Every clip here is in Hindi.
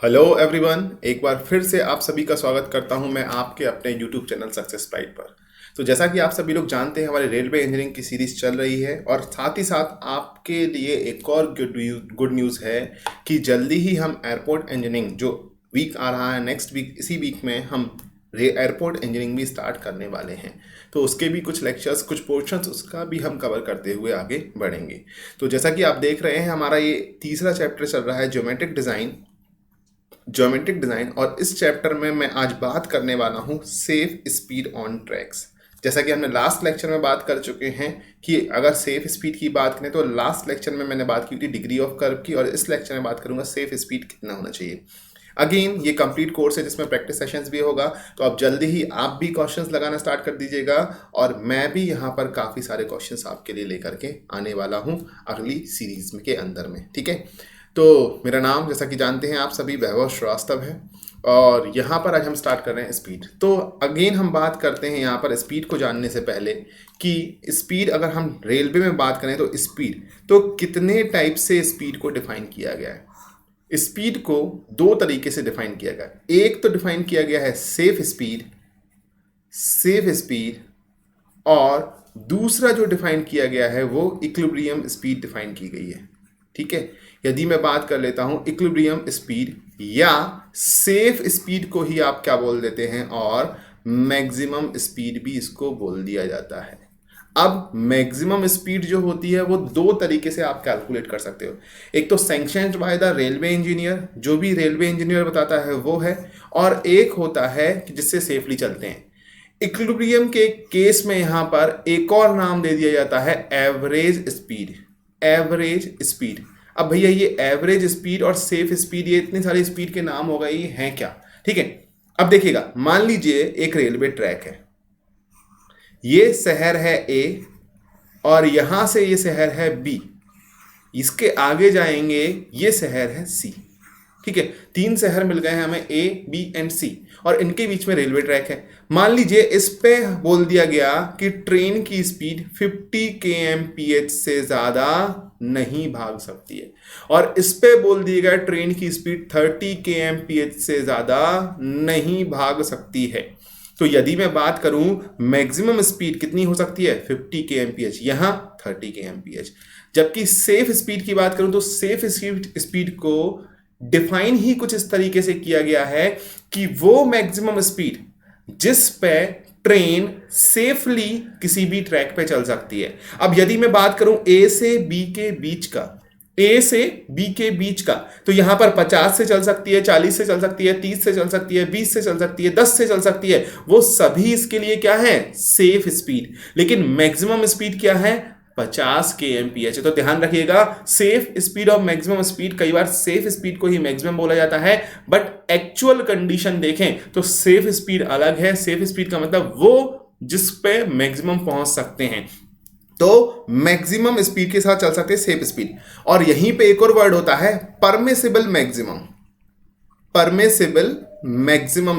हेलो एवरीवन, एक बार फिर से आप सभी का स्वागत करता हूं मैं आपके अपने यूट्यूब चैनल सक्सेस प्राइड पर। तो जैसा कि आप सभी लोग जानते हैं, हमारी रेलवे इंजीनियरिंग की सीरीज चल रही है और साथ ही साथ आपके लिए एक और गुड न्यूज़ है कि जल्दी ही हम एयरपोर्ट इंजीनियरिंग जो वीक आ रहा है, नेक्स्ट वीक, इसी वीक में हम एयरपोर्ट इंजीनियरिंग भी स्टार्ट करने वाले हैं। तो उसके भी कुछ लेक्चर्स, कुछ पोर्शंस उसका भी हम कवर करते हुए आगे बढ़ेंगे। तो जैसा कि आप देख रहे हैं, हमारा ये तीसरा चैप्टर चल रहा है ज्योमेट्रिक डिज़ाइन, और इस चैप्टर में मैं आज बात करने वाला हूँ सेफ स्पीड ऑन ट्रैक्स। जैसा कि हमने लास्ट लेक्चर में बात कर चुके हैं कि अगर सेफ स्पीड की बात करें तो लास्ट लेक्चर में मैंने बात की थी डिग्री ऑफ कर्व की, और इस लेक्चर में बात करूंगा सेफ स्पीड कितना होना चाहिए। अगेन ये कंप्लीट कोर्स है जिसमें प्रैक्टिस सेशंस भी होगा, तो अब जल्दी ही आप भी क्वेश्चंस लगाना स्टार्ट कर दीजिएगा और मैं भी यहाँ पर काफ़ी सारे क्वेश्चंस आपके लिए लेकर के आने वाला हूँ अगली सीरीज में के अंदर में। ठीक है, तो मेरा नाम जैसा कि जानते हैं आप सभी वैभव श्रीवास्तव है और यहाँ पर आज हम स्टार्ट कर रहे हैं स्पीड। तो अगेन हम बात करते हैं यहाँ पर स्पीड को जानने से पहले कि स्पीड, अगर हम रेलवे में बात करें तो स्पीड, तो कितने टाइप से स्पीड को डिफाइन किया गया है। स्पीड को दो तरीके से डिफाइन किया गया है। एक तो डिफाइन किया गया है सेफ स्पीड, और दूसरा जो डिफाइन किया गया है वो इक्विलिब्रियम स्पीड डिफाइन की गई है। ठीक है, यदि मैं बात कर लेता हूं इक्विलिब्रियम स्पीड या सेफ स्पीड को ही आप क्या बोल देते हैं, और मैक्सिमम स्पीड भी इसको बोल दिया जाता है। अब मैक्सिमम स्पीड जो होती है वो दो तरीके से आप कैलकुलेट कर सकते हो। एक तो sanctioned by the railway engineer, जो भी रेलवे इंजीनियर बताता है वो है, और एक होता है कि जिससे सेफली चलते हैं। इक्विलिब्रियम के केस में यहां पर एक और नाम दे दिया जाता है एवरेज स्पीड। अब भैया ये एवरेज स्पीड और सेफ स्पीड, ये इतनी सारी स्पीड के नाम हो गए, ये हैं क्या? ठीक है, अब देखिएगा, मान लीजिए एक रेलवे ट्रैक है, ये शहर है ए और यहां से ये शहर है बी, इसके आगे जाएंगे ये शहर है सी। ठीक है, तीन शहर मिल गए हैं हमें, ए बी एंड सी, और इनके बीच में रेलवे ट्रैक है। मान लीजिए इस पे बोल दिया गया कि ट्रेन की स्पीड 50 kmph से ज्यादा नहीं भाग सकती है, और इस पे बोल दिया गया ट्रेन की स्पीड 30 kmph से ज्यादा नहीं भाग सकती है। तो यदि मैं बात करूं मैक्सिमम स्पीड कितनी हो सकती है, 50 kmph, यहां 30 kmph। जबकि सेफ स्पीड की बात करूं तो सेफ स्पीड को डिफाइन ही कुछ इस तरीके से किया गया है कि वो मैक्सिमम स्पीड जिस पे ट्रेन सेफली किसी भी ट्रैक पे चल सकती है। अब यदि मैं बात करूं ए से बी के बीच का, तो यहां पर 50 से चल सकती है, 40 से चल सकती है, 30 से चल सकती है, 20 से चल सकती है, 10 से चल सकती है, वो सभी इसके लिए क्या है, सेफ स्पीड। लेकिन मैक्सिमम स्पीड क्या है, 50 kmph। तो ध्यान रखिएगा, सेफ स्पीड और मैक्सिमम स्पीड, कई बार सेफ स्पीड को ही मैक्सिमम बोला जाता है, बट एक्चुअल कंडीशन देखें तो सेफ स्पीड अलग है। सेफ स्पीड का मतलब वो जिस पे मैक्सिमम पहुंच सकते हैं, तो मैक्सिमम स्पीड के साथ चल सकते हैं सेफ स्पीड। और यहीं पे एक और वर्ड होता है परमिसिबल मैक्सिमम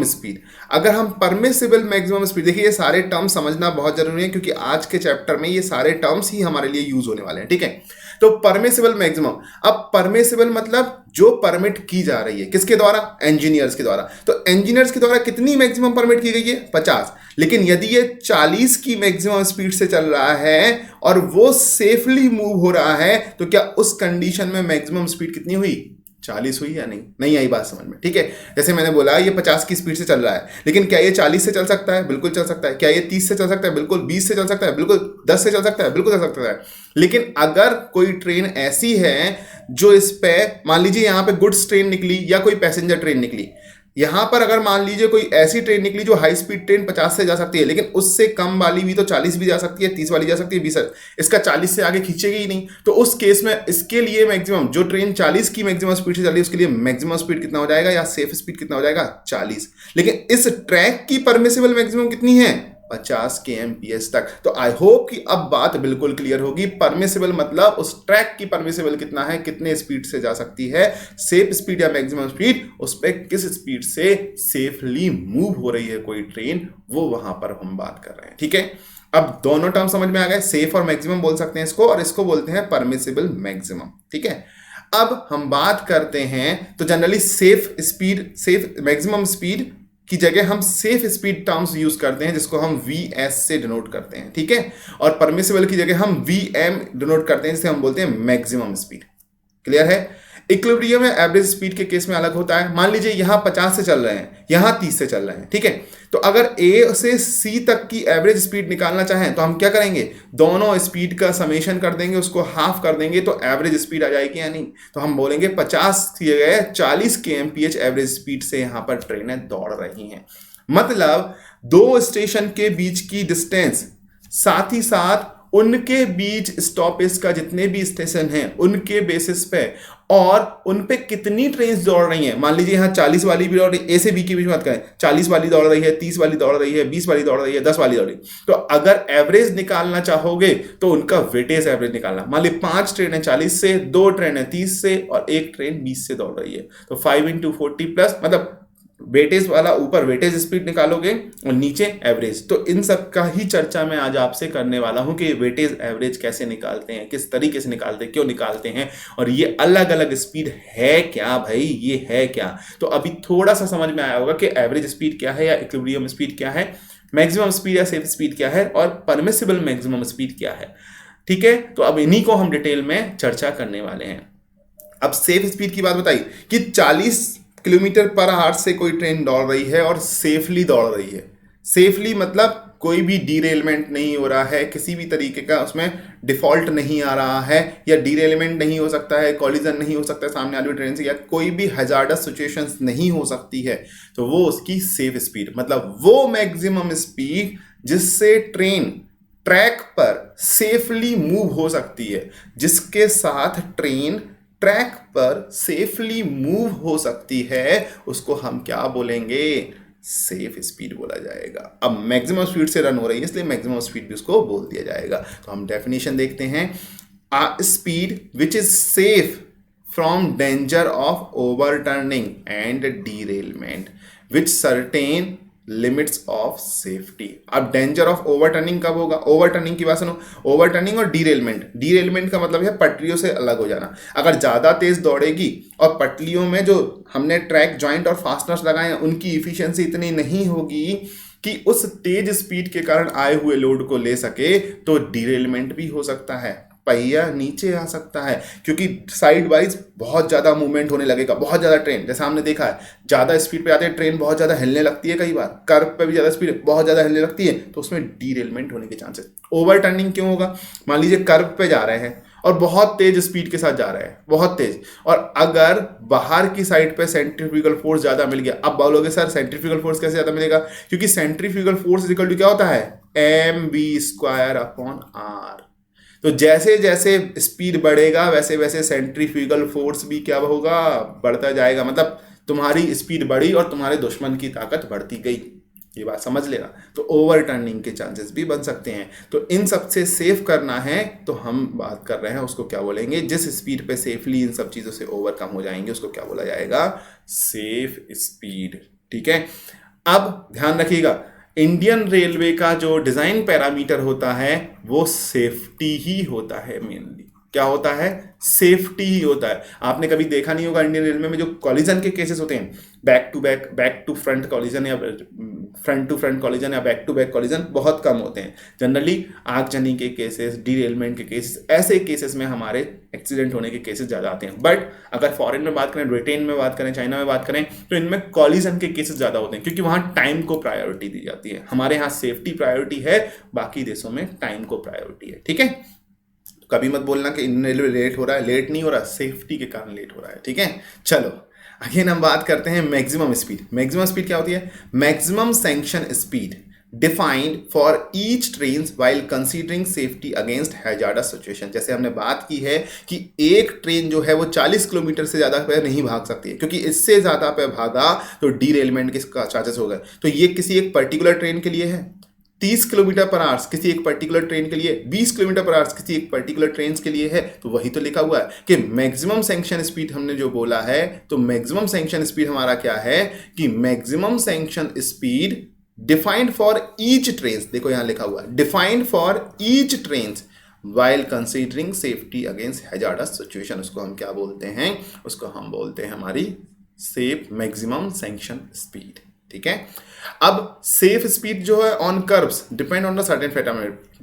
स्पीड। अगर हम परमिसिबल मैक्सिमम स्पीड, देखिए ये सारे टर्म्स समझना बहुत जरूरी है क्योंकि आज के चैप्टर में ये सारे टर्म्स ही हमारे लिए यूज होने वाले हैं। ठीक है, तो परमिसिबल मैक्सिमम, अब परमिसिबल मतलब जो परमिट की जा रही है, किसके द्वारा, इंजीनियर्स के द्वारा। तो इंजीनियर्स के द्वारा कितनी मैक्सिमम परमिट की गई है, 50। लेकिन यदि ये 40 की मैक्सिमम स्पीड से चल रहा है और वो सेफली मूव हो रहा है, तो क्या उस कंडीशन में मैक्सिमम स्पीड कितनी हुई, 40 हुई या नहीं आई बात समझ में? ठीक है, जैसे मैंने बोला ये 50 की स्पीड से चल रहा है, लेकिन क्या ये 40 से चल सकता है, बिल्कुल चल सकता है। क्या ये 30 से चल सकता है, बिल्कुल। 20 से चल सकता है, बिल्कुल। 10 से चल सकता है, बिल्कुल चल सकता है। लेकिन अगर कोई ट्रेन ऐसी है जो इस पे, मान लीजिए यहां पे गुड्स ट्रेन निकली या कोई पैसेंजर ट्रेन निकली, यहां पर अगर मान लीजिए कोई ऐसी ट्रेन निकली जो हाई स्पीड ट्रेन 50 से जा सकती है, लेकिन उससे कम वाली भी तो 40 भी जा सकती है, 30 वाली जा सकती है, 20, इसका 40 से आगे खींचेगी ही नहीं। तो उस केस में इसके लिए मैक्सिमम, जो ट्रेन 40 की मैक्सिमम स्पीड से चल रही है, उसके लिए मैक्सिमम स्पीड कितना हो जाएगा, या सेफ स्पीड कितना हो जाएगा, 40। लेकिन इस ट्रैक की परमिसिबल मैक्सिमम कितनी है, 50 kmph तक। तो आई होप कि अब बात बिल्कुल क्लियर होगी। परमिसिबल मतलब उस ट्रैक की परमिसिबल कितना है, कितने स्पीड से जा सकती है, सेफ स्पीड या मैक्सिमम स्पीड, उस पर किस स्पीड से सेफली मूव हो रही है कोई ट्रेन, वो वहां पर हम बात कर रहे हैं। ठीक है, अब दोनों टर्म समझ में आ गए, सेफ और मैक्सिमम बोल सकते हैं इसको, और इसको बोलते हैं परमिसिबल मैक्सिमम। ठीक है, अब हम बात करते हैं तो जनरली सेफ मैक्सिमम स्पीड की जगह हम सेफ स्पीड टर्म्स यूज करते हैं जिसको हम वीएस से डिनोट करते हैं, ठीक है। और परमिसिबल की जगह हम वीएम डिनोट करते हैं जिसे हम बोलते हैं मैक्सिमम स्पीड। क्लियर है। इक्विलिब्रियम में एवरेज स्पीड के केस में अलग होता है। मान लीजिए यहां 50 से चल रहे हैं, यहां 30 से चल रहे हैं, ठीक है। तो अगर ए से सी तक की एवरेज स्पीड निकालना चाहें तो हम क्या करेंगे, दोनों स्पीड का समेशन कर देंगे, उसको हाफ कर देंगे तो एवरेज स्पीड आ जाएगी या नहीं। तो हम बोलेंगे 50 की जगह 40 kmph एवरेज स्पीड से यहां पर ट्रेनें दौड़ रही हैं। मतलब दो स्टेशन के बीच की डिस्टेंस, साथ ही साथ उनके बीच स्टॉपेज का जितने भी स्टेशन हैं उनके बेसिस पे, और उन पे कितनी ट्रेन दौड़ रही हैं। मान लीजिए यहाँ 40 वाली भी दौड़ रही है, ए से बी के बीच में बात करें, 40 वाली दौड़ रही है, 30 वाली दौड़ रही है, 20 वाली दौड़ रही है, 10 वाली दौड़ रही है। तो अगर एवरेज निकालना चाहोगे तो उनका वेटेज एवरेज निकालना। मान लीजिए 5 ट्रेनें 40 से, 2 ट्रेनें 30 से और 1 ट्रेन 20 से दौड़ रही है, तो 5 × 40 प्लस, मतलब वेटेज वाला ऊपर वेटेज स्पीड निकालोगे और नीचे एवरेज। तो इन सब का ही चर्चा मैं आज आपसे करने वाला हूं कि वेटेज एवरेज कैसे निकालते हैं, किस तरीके से निकालते हैं, क्यों निकालते हैं, और ये अलग अलग स्पीड है क्या भाई, ये है क्या। तो अभी थोड़ा सा समझ में आया होगा कि एवरेज स्पीड क्या है या इक्विलिब्रियम स्पीड क्या है, मैक्सिमम स्पीड या सेफ स्पीड क्या है, और परमिसिबल मैक्सिमम स्पीड क्या है, ठीक है। तो अब इन्हीं को हम डिटेल में चर्चा करने वाले हैं। अब सेफ स्पीड की बात बताई कि 40 किलोमीटर पर आवर से कोई ट्रेन दौड़ रही है और सेफली दौड़ रही है। सेफली मतलब कोई भी डीरेलमेंट नहीं हो रहा है, किसी भी तरीके का उसमें डिफॉल्ट नहीं आ रहा है, या डीरेलमेंट नहीं हो सकता है, कॉलिजन नहीं हो सकता है सामने वाली ट्रेन से, या कोई भी हजार्डस सिचुएशंस नहीं हो सकती है, तो वो उसकी सेफ स्पीड, मतलब वो मैक्सिमम स्पीड जिससे ट्रेन ट्रैक पर सेफली मूव हो सकती है, जिसके साथ ट्रेन ट्रैक पर सेफली मूव हो सकती है, उसको हम क्या बोलेंगे, सेफ स्पीड बोला जाएगा। अब मैक्सिमम स्पीड से रन हो रही है इसलिए मैक्सिमम स्पीड भी उसको बोल दिया जाएगा। तो हम डेफिनेशन देखते हैं, a speed which is safe from danger of overturning and derailment which certain limits of safety. अब डेंजर ऑफ ओवरटर्निंग कब होगा, ओवरटर्निंग की बात सुनो, ओवरटर्निंग और डीरेलमेंट का मतलब है पटरियों से अलग हो जाना। अगर ज़्यादा तेज दौड़ेगी और पटरियों में जो हमने ट्रैक जॉइंट और फास्टनर्स लगाए हैं उनकी इफिशियंसी इतनी नहीं होगी कि उस तेज स्पीड के कारण आए हुए लोड को ले सके, तो डीरेलमेंट भी हो सकता है, पहिया नीचे आ सकता है, क्योंकि साइड वाइज बहुत ज़्यादा मूवमेंट होने लगेगा, बहुत ज़्यादा ट्रेन, जैसा हमने देखा है ज़्यादा स्पीड पे आते हैं ट्रेन बहुत ज़्यादा हिलने लगती है, कई बार कर्व पे भी ज़्यादा स्पीड बहुत ज़्यादा हिलने लगती है, तो उसमें डीरेलमेंट होने के चांसेस। ओवर टर्निंग क्यों होगा, मान लीजिए कर्व पे जा रहे हैं और बहुत तेज स्पीड के साथ जा रहे हैं, बहुत तेज, और अगर बाहर की साइड पे सेंट्रीफ्यूगल फोर्स ज़्यादा मिल गया। अब बोलोगे सर सेंट्रीफ्यूगल फोर्स कैसे ज़्यादा मिलेगा, क्योंकि सेंट्रीफ्यूगल फोर्स इक्वल टू क्या होता है, mv²/r। तो जैसे जैसे स्पीड बढ़ेगा वैसे वैसे सेंट्रीफ्यूगल फोर्स भी क्या होगा, बढ़ता जाएगा। मतलब तुम्हारी स्पीड बढ़ी और तुम्हारे दुश्मन की ताकत बढ़ती गई, ये बात समझ लेना। तो ओवर टर्निंग के चांसेस भी बन सकते हैं। तो इन सब से सेफ करना है तो हम बात कर रहे हैं उसको क्या बोलेंगे, जिस स्पीड पे सेफली इन सब चीज़ों से ओवरकम हो जाएंगे उसको क्या बोला जाएगा, सेफ स्पीड, ठीक है। अब ध्यान रखिएगा, इंडियन रेलवे का जो डिज़ाइन पैरामीटर होता है वो सेफ्टी ही होता है, मेनली क्या होता है, सेफ्टी ही होता है। आपने कभी देखा नहीं होगा इंडियन रेलवे में जो कॉलिजन के केसेस होते हैं, बैक टू फ्रंट कॉलिजन या फ्रंट टू फ्रंट कॉलिजन या बैक टू बैक कॉलिजन बहुत कम होते हैं। जनरली आगजनी के केसेस, डीरेलमेंट के केसेस, ऐसे केसेस में हमारे एक्सीडेंट होने के केसेस ज़्यादा आते हैं। बट अगर फॉरेन में बात करें, ब्रिटेन में बात करें, चाइना में बात करें, तो इनमें कॉलिजन के केसेस ज़्यादा होते हैं, क्योंकि वहाँ टाइम को प्रायोरिटी दी जाती है। हमारे यहाँ सेफ्टी प्रायोरिटी है, बाकी देशों में टाइम को प्रायोरिटी है, ठीक है। कभी मत बोलना कि इंडियन रेलवे लेट हो रहा है, लेट नहीं हो रहा, सेफ्टी के कारण लेट हो रहा है, ठीक है। चलो अगेन हम बात करते हैं मैक्सिमम स्पीड। मैक्सिमम स्पीड क्या होती है, maximum sanction speed defined for each train while considering safety against hazards situation. जैसे हमने बात की है कि एक ट्रेन जो है वो 40 किलोमीटर से ज़्यादा पे नहीं भाग सकती है, क्योंकि इससे ज़्यादा पे भागा तो डीरेलमेंट के चांसेस हो गए। तो ये किसी एक पर्टिकुलर ट्रेन के लिए है, 30 किलोमीटर पर आवर्स किसी एक पर्टिकुलर ट्रेन के लिए, 20 किलोमीटर पर आवर्स किसी एक पर्टिकुलर ट्रेन के लिए है, तो वही तो लिखा हुआ है कि मैक्सिमम सैंक्शन स्पीड हमने जो बोला है, तो मैक्सिमम सैंक्शन स्पीड हमारा क्या है कि maximum sanction speed defined for each train, देखो यहां लिखा हुआ है defined for each train while considering safety against hazards situation. उसको हम क्या बोलते हैं, उसको हम बोलते हैं हमारी सेफ मैक्सिमम सैंक्शन स्पीड। ठीक है, अब सेफ स्पीड जो है on curves depend on the certain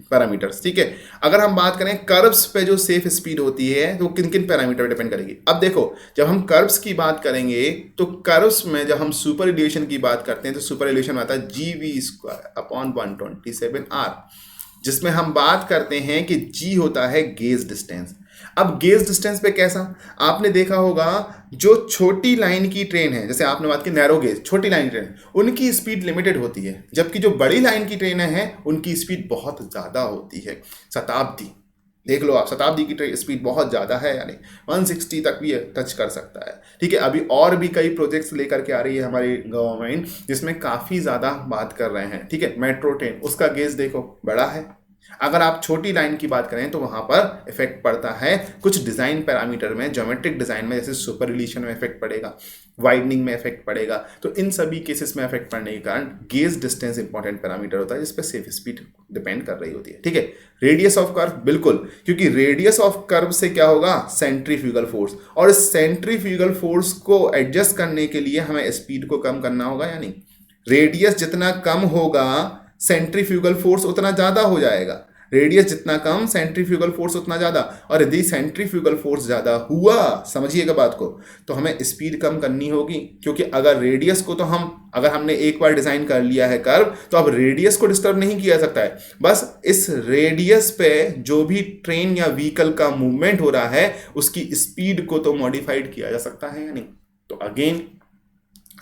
parameters. ठीक है, अगर हम बात करें कर्व्स पे जो सेफ स्पीड होती है तो किन किन पैरामीटर पे डिपेंड करेगी। अब देखो, जब हम कर्व्स की बात करेंगे तो कर्व्स में जब हम सुपर इल्यूशन की बात करते हैं तो सुपर इल्यूशन आता है GV²/127R, जिसमें हम बात करते हैं कि G होता है गेज डिस्टेंस। अब गेज डिस्टेंस पे कैसा, आपने देखा होगा जो छोटी लाइन की ट्रेन है, जैसे आपने बात की नैरो गेज, छोटी लाइन ट्रेन, उनकी स्पीड लिमिटेड होती है, जबकि जो बड़ी लाइन की ट्रेनें हैं उनकी स्पीड बहुत ज़्यादा होती है। शताब्दी देख लो आप, शताब्दी की स्पीड बहुत ज़्यादा है, यानी 160 तक भी टच कर सकता है। ठीक है, अभी और भी कई प्रोजेक्ट्स लेकर के आ रही है हमारी गवर्नमेंट जिसमें काफ़ी ज़्यादा बात कर रहे हैं। ठीक है, मेट्रो ट्रेन, उसका गेज देखो बड़ा है। अगर आप छोटी लाइन की बात करें तो वहां पर इफेक्ट पड़ता है कुछ डिजाइन पैरामीटर में, ज्योमेट्रिक डिजाइन में, जैसे सुपर रिलेशन में इफेक्ट पड़ेगा, वाइडनिंग में इफेक्ट पड़ेगा। तो इन सभी केसेस में इफेक्ट पड़ने के कारण गेज डिस्टेंस इंपॉर्टेंट पैरामीटर होता है जिस पर सेफ स्पीड डिपेंड कर रही होती है। ठीक है, रेडियस ऑफ कर्व, बिल्कुल, क्योंकि रेडियस ऑफ कर्व से क्या होगा, सेंट्रीफ्यूगल फोर्स, और इस सेंट्रीफ्यूगल फोर्स को एडजस्ट करने के लिए हमें स्पीड को कम करना होगा, यानी रेडियस जितना कम होगा सेंट्रीफ्यूगल फोर्स उतना ज्यादा हो जाएगा। रेडियस जितना कम सेंट्रीफ्यूगल फोर्स उतना ज्यादा, और यदि सेंट्रीफ्यूगल फोर्स ज्यादा हुआ, समझिएगा बात को, तो हमें स्पीड कम करनी होगी। क्योंकि अगर रेडियस को तो अगर हमने एक बार डिजाइन कर लिया है कर्व, तो अब रेडियस को डिस्टर्ब नहीं किया जा सकता है। बस इस रेडियस पे जो भी ट्रेन या व्हीकल का मूवमेंट हो रहा है उसकी स्पीड को तो मॉडिफाइड किया जा सकता है या नहीं। तो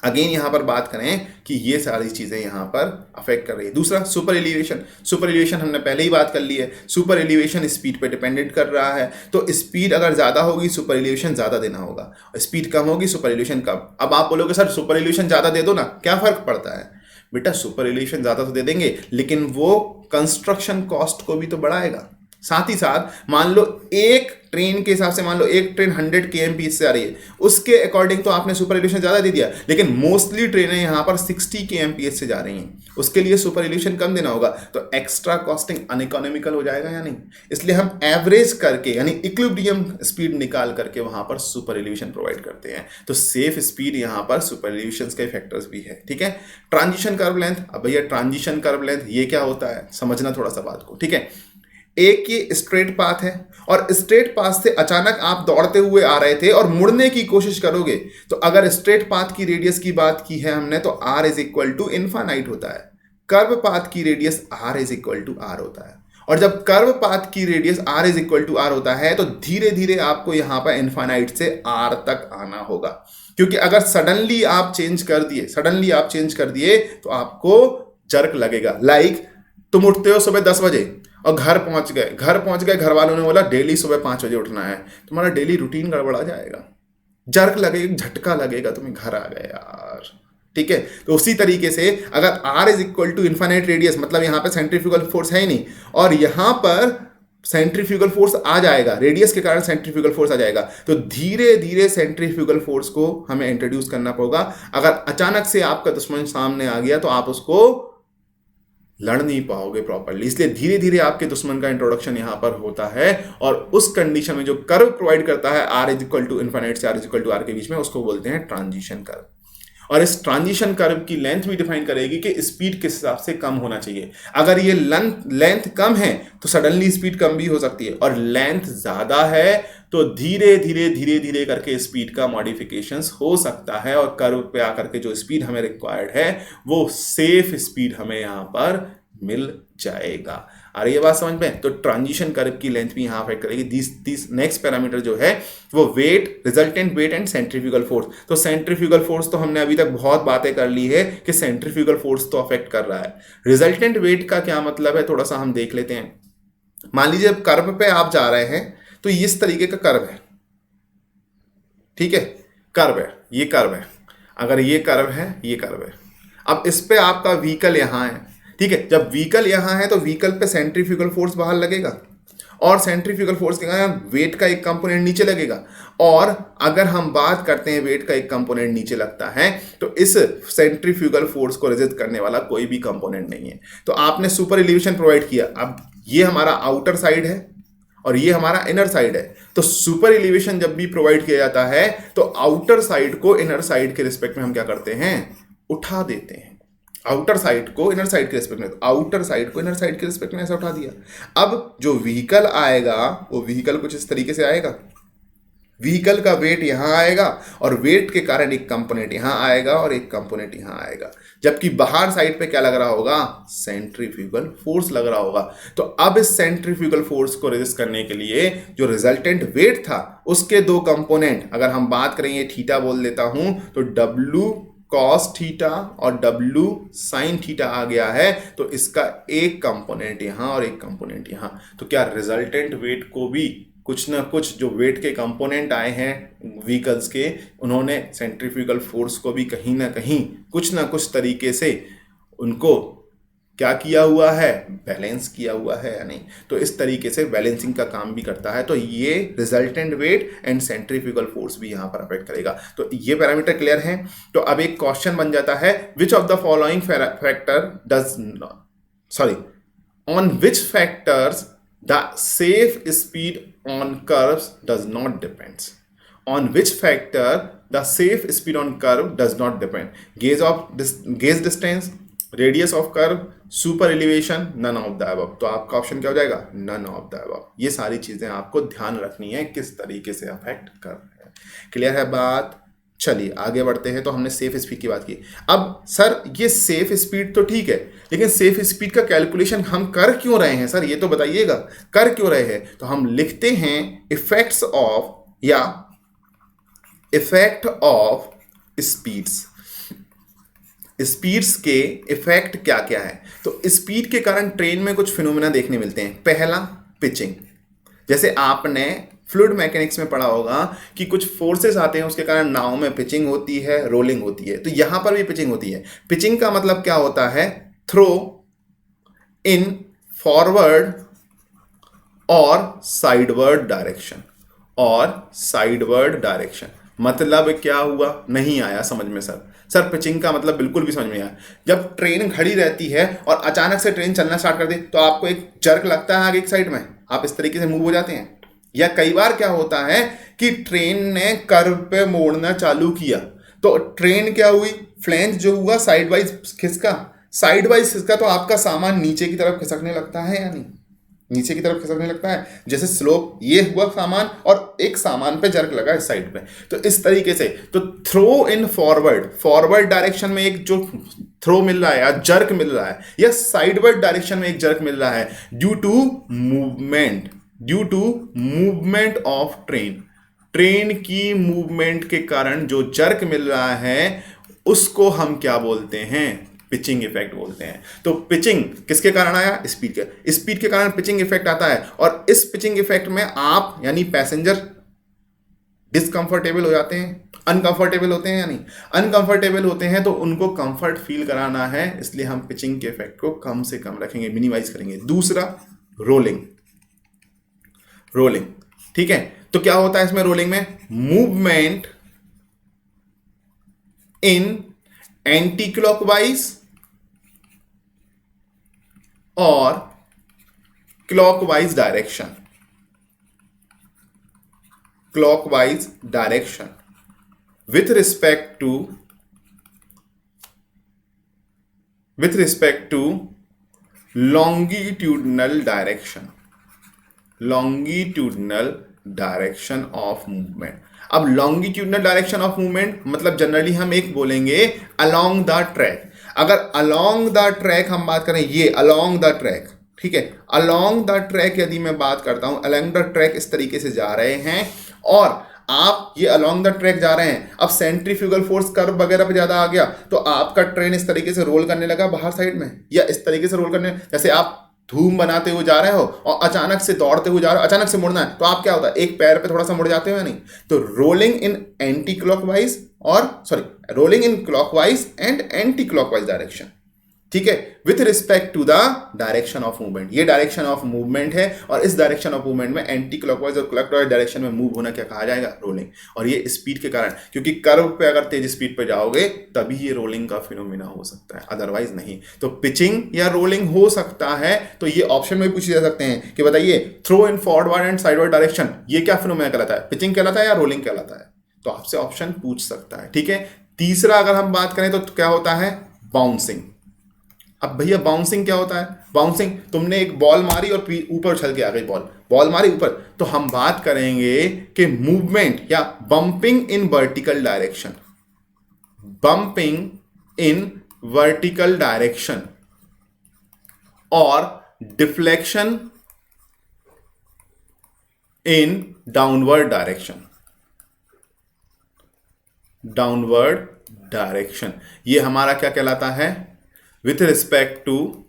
अगेन यहां पर बात करें कि ये सारी चीजें यहां पर अफेक्ट कर रही है। दूसरा, सुपर एलिवेशन। सुपर एलिवेशन हमने पहले ही बात कर ली है। सुपर एलिवेशन स्पीड पे डिपेंडेंट कर रहा है, तो स्पीड अगर ज्यादा होगी सुपर एलिवेशन ज्यादा देना होगा, स्पीड कम होगी सुपर एलिवेशन कम। अब आप बोलोगे सर सुपर एलिवेशन ज्यादा दे दो ना, क्या फर्क पड़ता है? बेटा सुपर एलिवेशन ज्यादा तो दे देंगे, लेकिन वो कंस्ट्रक्शन कॉस्ट को भी तो बढ़ाएगा। साथ ही साथ मान लो एक ट्रेन के हिसाब से, मान लो एक ट्रेन 100 kmph से आ रही है, उसके अकॉर्डिंग तो आपने सुपर एल्यूशन ज्यादा दे दिया, लेकिन मोस्टली ट्रेनें यहां पर 60 kmph से जा रही हैं, उसके लिए सुपर एल्यूशन कम देना होगा, तो एक्स्ट्रा कॉस्टिंग अनइकोनॉमिकल हो जाएगा या नहीं। इसलिए हम एवरेज करके यानी इक्विलिब्रियम स्पीड निकाल करके वहां पर सुपर एल्यूशन प्रोवाइड करते हैं। तो सेफ स्पीड यहां पर सुपर एल्यूशन के फैक्टर्स भी है। ठीक है, ट्रांजिशन कर्व लेंथ। अब भैया ट्रांजिशन कर्व लेंथ ये क्या होता है, समझना थोड़ा सा बात को। ठीक है, एक ये स्ट्रेट पाथ है और स्ट्रेट पाथ से अचानक आप दौड़ते हुए आ रहे थे और मुड़ने की कोशिश करोगे, तो अगर स्ट्रेट पाथ की रेडियस की बात की है हमने तो r is equal to infinite होता है। कर्व पाथ की radius r is equal to r होता है, और जब कर्व पाथ की radius r is equal to r होता है तो धीरे धीरे आपको यहां पर इनफाइनाइट से r तक आना होगा। क्योंकि अगर सडनली आप चेंज कर दिए तो आपको जर्क लगेगा। लाइक तुम उठते हो सुबह 10 बजे और घर पहुंच गए, घर वालों ने बोला डेली सुबह 5 बजे उठना है, तुम्हारा डेली रूटीन गड़बड़ा जाएगा, जर्क लगेगा, झटका लगेगा, तुम्हें घर आ गए यार। ठीक है, तो उसी तरीके से अगर r is equal to infinite radius, मतलब यहां पे सेंट्रीफ्यूगल फोर्स है ही नहीं, और यहां पर सेंट्रीफ्यूगल फोर्स आ जाएगा, रेडियस के कारण सेंट्रीफ्यूगल फोर्स आ जाएगा, तो धीरे धीरे सेंट्रीफ्यूगल फोर्स को हमें इंट्रोड्यूस करना पड़ेगा। अगर अचानक से आपका दुश्मन सामने आ गया तो आप उसको लड़ नहीं पाओगे प्रॉपरली, इसलिए धीरे धीरे आपके दुश्मन का इंट्रोडक्शन यहां पर होता है, और उस कंडीशन में जो कर्व प्रोवाइड करता है r is equal to infinite से r is equal to r के बीच में, उसको बोलते हैं ट्रांजिशन कर्व। और इस ट्रांजिशन कर्व की लेंथ भी डिफाइन करेगी कि स्पीड किस हिसाब से कम होना चाहिए। अगर ये लेंथ कम है तो सडनली स्पीड कम भी हो सकती है, और लेंथ ज्यादा है तो धीरे धीरे करके स्पीड का मॉडिफिकेशंस हो सकता है, और कर्व पे आकर के जो स्पीड हमें रिक्वायर्ड है वो सेफ स्पीड हमें यहां पर मिल जाएगा। आ रही है बात समझ में? तो ट्रांजिशन कर्व की लेंथ भी यहां अफेक्ट करेगी। दिस नेक्स्ट पैरामीटर जो है वो weight, resultant weight and centrifugal force. तो सेंट्रीफ्यूगल फोर्स तो हमने अभी तक बहुत बातें कर ली है कि सेंट्रीफ्यूगल फोर्स तो अफेक्ट कर रहा है। रिजल्टेंट वेट का क्या मतलब है, थोड़ा सा हम देख लेते हैं। मान लीजिए अब कर्व पे आप जा रहे हैं तो इस तरीके का कर्व है, ठीक है, कर्व है, ये कर्व है, अगर ये कर्व है, ये कर्व है। अब इस पे आपका व्हीकल यहां है, ठीक है, जब व्हीकल यहां है तो व्हीकल पे सेंट्रीफ्यूगल फोर्स बाहर लगेगा, और सेंट्रीफ्यूगल फोर्स के कारण वेट का एक कंपोनेंट नीचे लगेगा, और अगर हम बात करते हैं वेट का एक कंपोनेंट नीचे लगता है तो इस सेंट्रीफ्यूगल फोर्स को रेजिस्ट करने वाला कोई भी कंपोनेंट नहीं है। तो आपने सुपर एलिवेशन प्रोवाइड किया। अब ये हमारा आउटर साइड है, और ये हमारा इनर साइड है। तो सुपर एलिवेशन जब भी प्रोवाइड किया जाता है तो आउटर साइड को इनर साइड के रिस्पेक्ट में हम क्या करते हैं, उठा देते हैं। आउटर साइड को इनर साइड के रिस्पेक्ट में, आउटर साइड को इनर साइड के रिस्पेक्ट में ऐसा उठा दिया। अब जो व्हीकल आएगा वो व्हीकल कुछ इस तरीके से आएगा, व्हीकल का वेट यहां आएगा और वेट के कारण एक कंपोनेंट यहां आएगा और एक कंपोनेंट यहां आएगा, जबकि बाहर साइड पे क्या लग रहा होगा, सेंट्रीफ्यूगल फोर्स लग रहा होगा। तो अब इस सेंट्रीफ्यूगल फोर्स को रेजिस्ट करने के लिए जो रिजल्टेंट वेट था उसके दो कंपोनेंट, अगर हम बात करें ये थीटा बोल देता हूं तो W cos थीटा और W sin थीटा आ गया है। तो इसका एक कंपोनेंट यहां और एक कंपोनेंट यहां, तो क्या रिजल्टेंट वेट को भी कुछ ना कुछ जो वेट के कंपोनेंट आए हैं व्हीकल्स के, उन्होंने सेंट्रीफ्यूगल फोर्स को भी कहीं ना कहीं कुछ ना कुछ तरीके से उनको क्या किया हुआ है, बैलेंस किया हुआ है या नहीं। तो इस तरीके से बैलेंसिंग का काम भी करता है। तो ये resultant weight and centrifugal force भी यहाँ पर अफेक्ट करेगा। तो ये पैरामीटर क्लियर है। तो अब एक क्वेश्चन बन जाता है, विच of the following factor does sorry on which factors the safe speed on curves does not depends. On which factor the safe speed on curve does not depend? Gauge distance, radius of curve, super elevation, none of the above. तो आपका ऑप्शन क्या हो जाएगा, none of the above। ये सारी चीजें आपको ध्यान रखनी है किस तरीके से अफेक्ट कर रहे हैं। क्लियर है बात? चलिए आगे बढ़ते हैं। तो हमने सेफ स्पीड की बात की। अब सर ये सेफ स्पीड तो ठीक है, लेकिन सेफ स्पीड का कैलकुलेशन हम कर क्यों रहे हैं सर, ये तो बताइएगा, कर क्यों रहे हैं। तो हम लिखते हैं इफेक्ट्स ऑफ या इफेक्ट ऑफ स्पीड्स। स्पीड्स के इफेक्ट क्या क्या है। तो स्पीड के कारण ट्रेन में कुछ फिनोमेना देखने मिलते हैं। पहला पिचिंग, जैसे आपने फ्लूइड मैकेनिक्स में पढ़ा होगा कि कुछ फोर्सेस आते हैं उसके कारण नाव में पिचिंग होती है, रोलिंग होती है। तो यहां पर भी पिचिंग होती है। पिचिंग का मतलब क्या होता है, थ्रो इन फॉरवर्ड और साइडवर्ड डायरेक्शन, और साइडवर्ड डायरेक्शन मतलब क्या हुआ, नहीं आया समझ में सर पिचिंग का मतलब बिल्कुल भी समझ में आया। जब ट्रेन खड़ी रहती है और अचानक से ट्रेन चलना स्टार्ट कर दे तो आपको एक जर्क लगता है आगे एक साइड में, आप इस तरीके से मूव हो जाते हैं। या कई बार क्या होता है कि ट्रेन ने कर्व पे मोड़ना चालू किया तो ट्रेन क्या हुई, फ्लैंज जो हुआ साइड वाइज खिसका, साइड वाइज खिसका तो आपका सामान नीचे की तरफ खिसकने लगता है या नहीं, नीचे की तरफ खिसकने लगता है। जैसे स्लोप ये हुआ सामान और एक सामान पे जर्क लगा इस साइड पे। तो इस तरीके से तो थ्रो इन फॉरवर्ड डायरेक्शन में एक जो थ्रो मिल रहा है या जर्क मिल रहा है, या साइडवर्ड डायरेक्शन में एक जर्क मिल रहा है due to movement of train की मूवमेंट के कारण जो जर्क मिल रहा है उसको हम क्या बोलते हैं, पिचिंग इफेक्ट बोलते हैं। तो पिचिंग किसके कारण आया, स्पीड के कारण पिचिंग इफेक्ट आता है। और इस पिचिंग इफेक्ट में आप यानी पैसेंजर डिसकंफर्टेबल हो जाते हैं, अनकंफर्टेबल होते हैं, यानी अनकंफर्टेबल होते हैं तो उनको कंफर्ट फील कराना है, इसलिए हम पिचिंग के इफेक्ट को कम से कम रखेंगे, मिनिमाइज करेंगे। दूसरा रोलिंग, ठीक है। तो क्या होता है इसमें रोलिंग में, मूवमेंट इन एंटी क्लॉकवाइज और clockwise direction with respect to longitudinal direction of movement। अब longitudinal direction of movement मतलब जनरली हम एक बोलेंगे along the track। अगर along the track हम बात करें, ये along the track, ठीक है, along the track यदि मैं बात करता हूं, along the track इस तरीके से जा रहे हैं और आप ये along द ट्रैक जा रहे हैं, अब सेंट्रीफ्यूगल फोर्स कर्व वगैरह पे ज्यादा आ गया तो आपका ट्रेन इस तरीके से रोल करने लगा बाहर साइड में, या इस तरीके से रोल करने, जैसे आप धूम बनाते हुए जा रहे हो और अचानक से दौड़ते हुए जा रहे हो, अचानक से मुड़ना है तो आप क्या होता है, एक पैर पे थोड़ा सा मुड़ जाते हो या नहीं। तो रोलिंग इन एंटी क्लॉकवाइज और rolling in clockwise and anticlockwise direction, ठीक है, with respect to the direction of movement. ये डायरेक्शन ऑफ मूवमेंट है और इस डायरेक्शन ऑफ मूवमेंट में एंटी क्लॉकवाइज और क्लॉकवाइज डायरेक्शन में मूव होना क्या कहा जाएगा, रोलिंग। और ये स्पीड के कारण, क्योंकि कर्व पे अगर तेज स्पीड पे जाओगे तभी ये रोलिंग का फिनोमिना हो सकता है, अदरवाइज नहीं। तो पिचिंग या रोलिंग हो सकता है। तो ये ऑप्शन में पूछे जा सकते हैं कि बताइए throw in forward and sideward direction, ये क्या फिनोमिना कहलाता है, पिचिंग कहलाता है या रोलिंग कहलाता है। तो आपसे ऑप्शन पूछ सकता है, ठीक है। तीसरा अगर हम बात करें तो क्या होता है, बाउंसिंग। अब भैया बाउंसिंग क्या होता है, बाउंसिंग तुमने एक बॉल मारी और ऊपर उछल के आ गई बॉल मारी ऊपर, तो हम बात करेंगे कि मूवमेंट या bumping in vertical direction, bumping in vertical direction और deflection in downward direction, downward direction. ये हमारा क्या कहलाता है, with respect to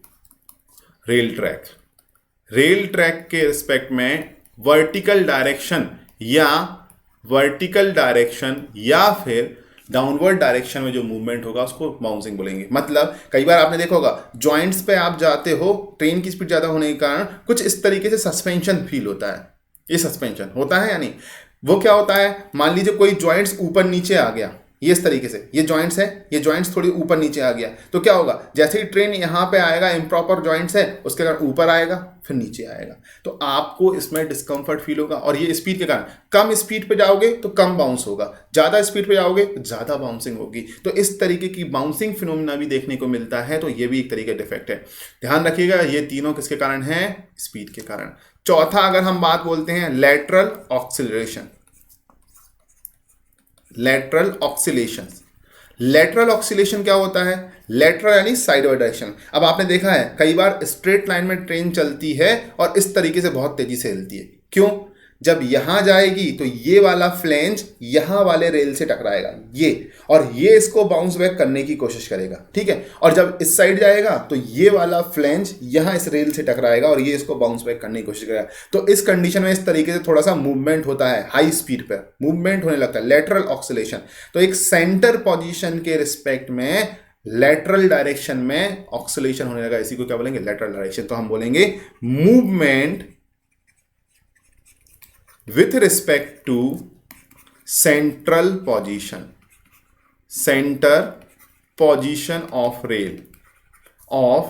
rail track. Rail track के रिस्पेक्ट में वर्टिकल डायरेक्शन या फिर डाउनवर्ड डायरेक्शन में जो मूवमेंट होगा उसको बाउंसिंग बोलेंगे। मतलब कई बार आपने देखा होगा जॉइंट्स पे आप जाते हो, ट्रेन की स्पीड ज़्यादा होने के कारण कुछ इस तरीके से सस्पेंशन फील होता है। ये सस्पेंशन होता है, यानी वो क्या होता है, मान लीजिए कोई जॉइंट्स ऊपर नीचे आ गया, ये इस तरीके से, ये जॉइंट्स है, ये जॉइंट्स थोड़ी ऊपर नीचे आ गया, तो क्या होगा, जैसे ही ट्रेन यहाँ पे आएगा, इम्प्रॉपर जॉइंट्स है, उसके कारण ऊपर आएगा फिर नीचे आएगा, तो आपको इसमें डिस्कम्फर्ट फील होगा। और ये स्पीड के कारण, कम स्पीड पे जाओगे तो कम बाउंस होगा, ज़्यादा स्पीड पे जाओगे तो ज़्यादा बाउंसिंग होगी। तो इस तरीके की बाउंसिंग फिनोमिना भी देखने को मिलता है। तो ये भी एक तरीके का डिफेक्ट है, ध्यान रखिएगा। ये तीनों किसके कारण है, स्पीड के कारण। चौथा अगर हम बात बोलते हैं lateral acceleration, lateral acceleration. Lateral acceleration क्या होता है, लैटरल यानी साइडवर्ड डायरेक्शन। अब आपने देखा है कई बार स्ट्रेट लाइन में ट्रेन चलती है और इस तरीके से बहुत तेजी से हिलती है, क्यों, जब यहां जाएगी तो ये वाला फ्लेंज यहां वाले रेल से टकराएगा, ये, और ये इसको बाउंस बैक करने की कोशिश करेगा, ठीक है। और जब इस साइड जाएगा तो ये वाला फ्लेंज यहां इस रेल से टकराएगा और ये इसको बाउंस बैक करने की कोशिश करेगा। तो इस कंडीशन में इस तरीके से थोड़ा सा मूवमेंट होता है, हाई स्पीड पर मूवमेंट होने लगता है, लैटरल ऑक्सीलेशन। तो एक सेंटर पोजिशन के रिस्पेक्ट में लैटरल डायरेक्शन में ऑक्सीलेशन होने लगा, इसी को क्या बोलेंगे, लैटरल डायरेक्शन। तो हम बोलेंगे movement with respect to central position, center position of rail, of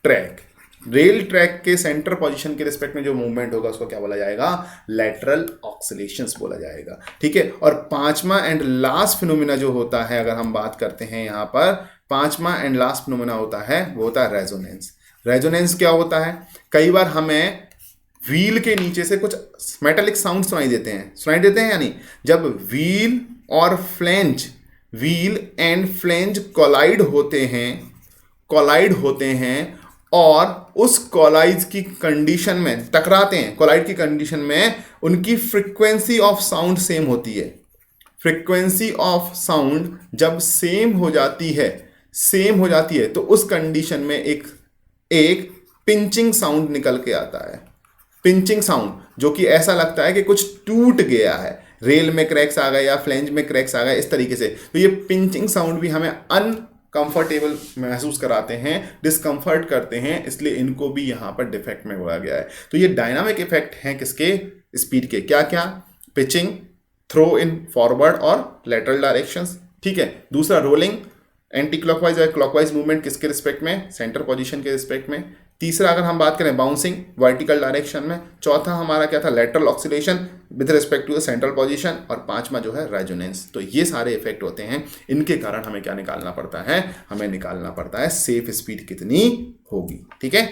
track, rail track के सेंटर पोजीशन के रिस्पेक्ट में जो मूवमेंट होगा उसको क्या बोला जाएगा, लैटरल ऑक्सीलेशंस बोला जाएगा, ठीक है। और पांचवा एंड लास्ट फिनोमिना जो होता है, अगर हम बात करते हैं यहाँ पर, पांचवा एंड लास्ट फिनोमिना होता है वो होता है रेजोनेंस। रेजोनेंस क्या होता है, कई बार हमें व्हील के नीचे से कुछ मेटालिक साउंड सुनाई देते हैं, यानी जब व्हील और flange, wheel and flange collide होते हैं और उस कोलाइड की कंडीशन में टकराते हैं, कोलाइड की कंडीशन में उनकी फ्रीक्वेंसी ऑफ साउंड सेम होती है। फ्रीक्वेंसी ऑफ साउंड जब सेम हो जाती है तो उस कंडीशन में एक पिंचिंग साउंड निकल के आता है, पिंचिंग साउंड, जो कि ऐसा लगता है कि कुछ टूट गया है, रेल में क्रैक्स आ गए या फ्लेंज में क्रैक्स आ गए, इस तरीके से। तो ये पिंचिंग साउंड भी हमें अनकंफर्टेबल महसूस कराते हैं, डिस्कंफर्ट करते हैं, इसलिए इनको भी यहाँ पर डिफेक्ट में बोला गया है। तो ये डायनामिक इफेक्ट हैं किसके, स्पीड के। क्या क्या, पिचिंग, थ्रो इन फॉरवर्ड और लेटरल डायरेक्शंस, ठीक है। दूसरा रोलिंग, एंटी क्लॉकवाइज या क्लॉकवाइज मूवमेंट किसके रिस्पेक्ट में, सेंटर पोजीशन के रिस्पेक्ट में। तीसरा अगर हम बात करें बाउंसिंग, वर्टिकल डायरेक्शन में। चौथा हमारा क्या था, lateral oscillation with respect to the central position. और पांचवा जो है रेजोनेंस। तो ये सारे इफेक्ट होते हैं, इनके कारण हमें क्या निकालना पड़ता है, हमें निकालना पड़ता है सेफ स्पीड कितनी होगी, ठीक है।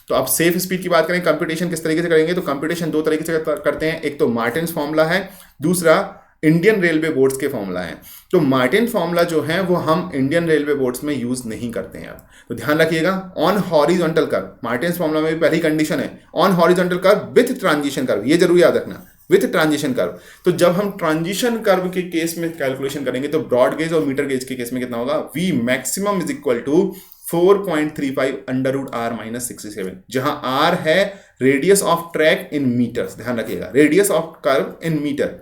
तो अब सेफ स्पीड की बात करें, कंप्यूटेशन किस तरीके से करेंगे, तो कंप्यूटेशन दो तरीके से करते हैं, एक तो मार्टिन्स फॉर्मूला है, दूसरा इंडियन रेलवे बोर्ड्स के फॉर्मूला है। तो मार्टिन फॉर्मूला जो है वो हम इंडियन रेलवे बोर्ड्स में यूज नहीं करते हैं। अब तो ध्यान रखिएगा, on horizontal curve, Martin formula में भी पहली कंडीशन है on horizontal curve with transition curve, ये जरूर याद रखना, विथ ट्रांजिशन कर्व। तो जब हम ट्रांजिशन कर्व के केस में कैलकुलेशन करेंगे तो ब्रॉड गेज और मीटर गेज के केस में कितना होगा, V maximum is equal to 4.35 √r-67, जहां r है radius of track in metres, ध्यान रखिएगा, radius of curve in metre,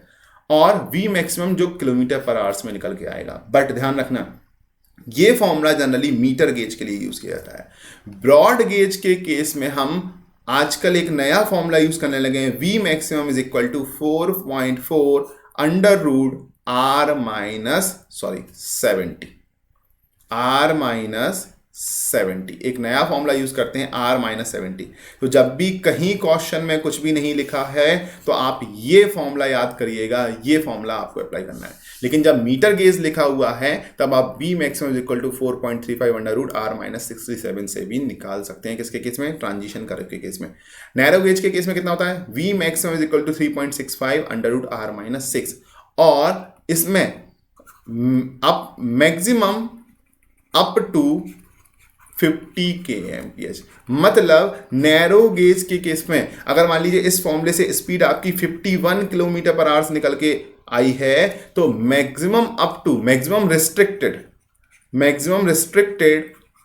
और v मैक्सिमम जो किलोमीटर पर आवर्स में निकल के आएगा। बट ध्यान रखना, ये फॉर्मूला जनरली मीटर गेज के लिए यूज किया जाता है। ब्रॉड गेज के केस में हम आजकल एक नया फॉर्मूला यूज करने लगे हैं, V maximum is equal to 4.4 under root R minus 70 एक नया फॉर्मूला यूज करते हैं R-70। तो जब भी कहीं क्वेश्चन में कुछ भी नहीं लिखा है तो आप ये फॉर्मूला याद करिएगा, ये फॉर्मूला आपको अप्लाई करना है। लेकिन जब मीटर गेज लिखा हुआ है तब आप B maximum equal to 4.35 under root R-67 से भी निकाल सकते हैं। किसके केस में? ट्रांजिशन कर्व के केस में। नैरो गेज के केस में कितना होता है? V maximum equal to 3.65 under root R-6, और इसमें अब मैक्सिमम अप टू 50 kmph। मतलब नैरो गेज के केस में अगर मान लीजिए इस फॉर्मूले से स्पीड आपकी 51 किलोमीटर पर आवर निकल के आई है तो मैक्सिमम रिस्ट्रिक्टेड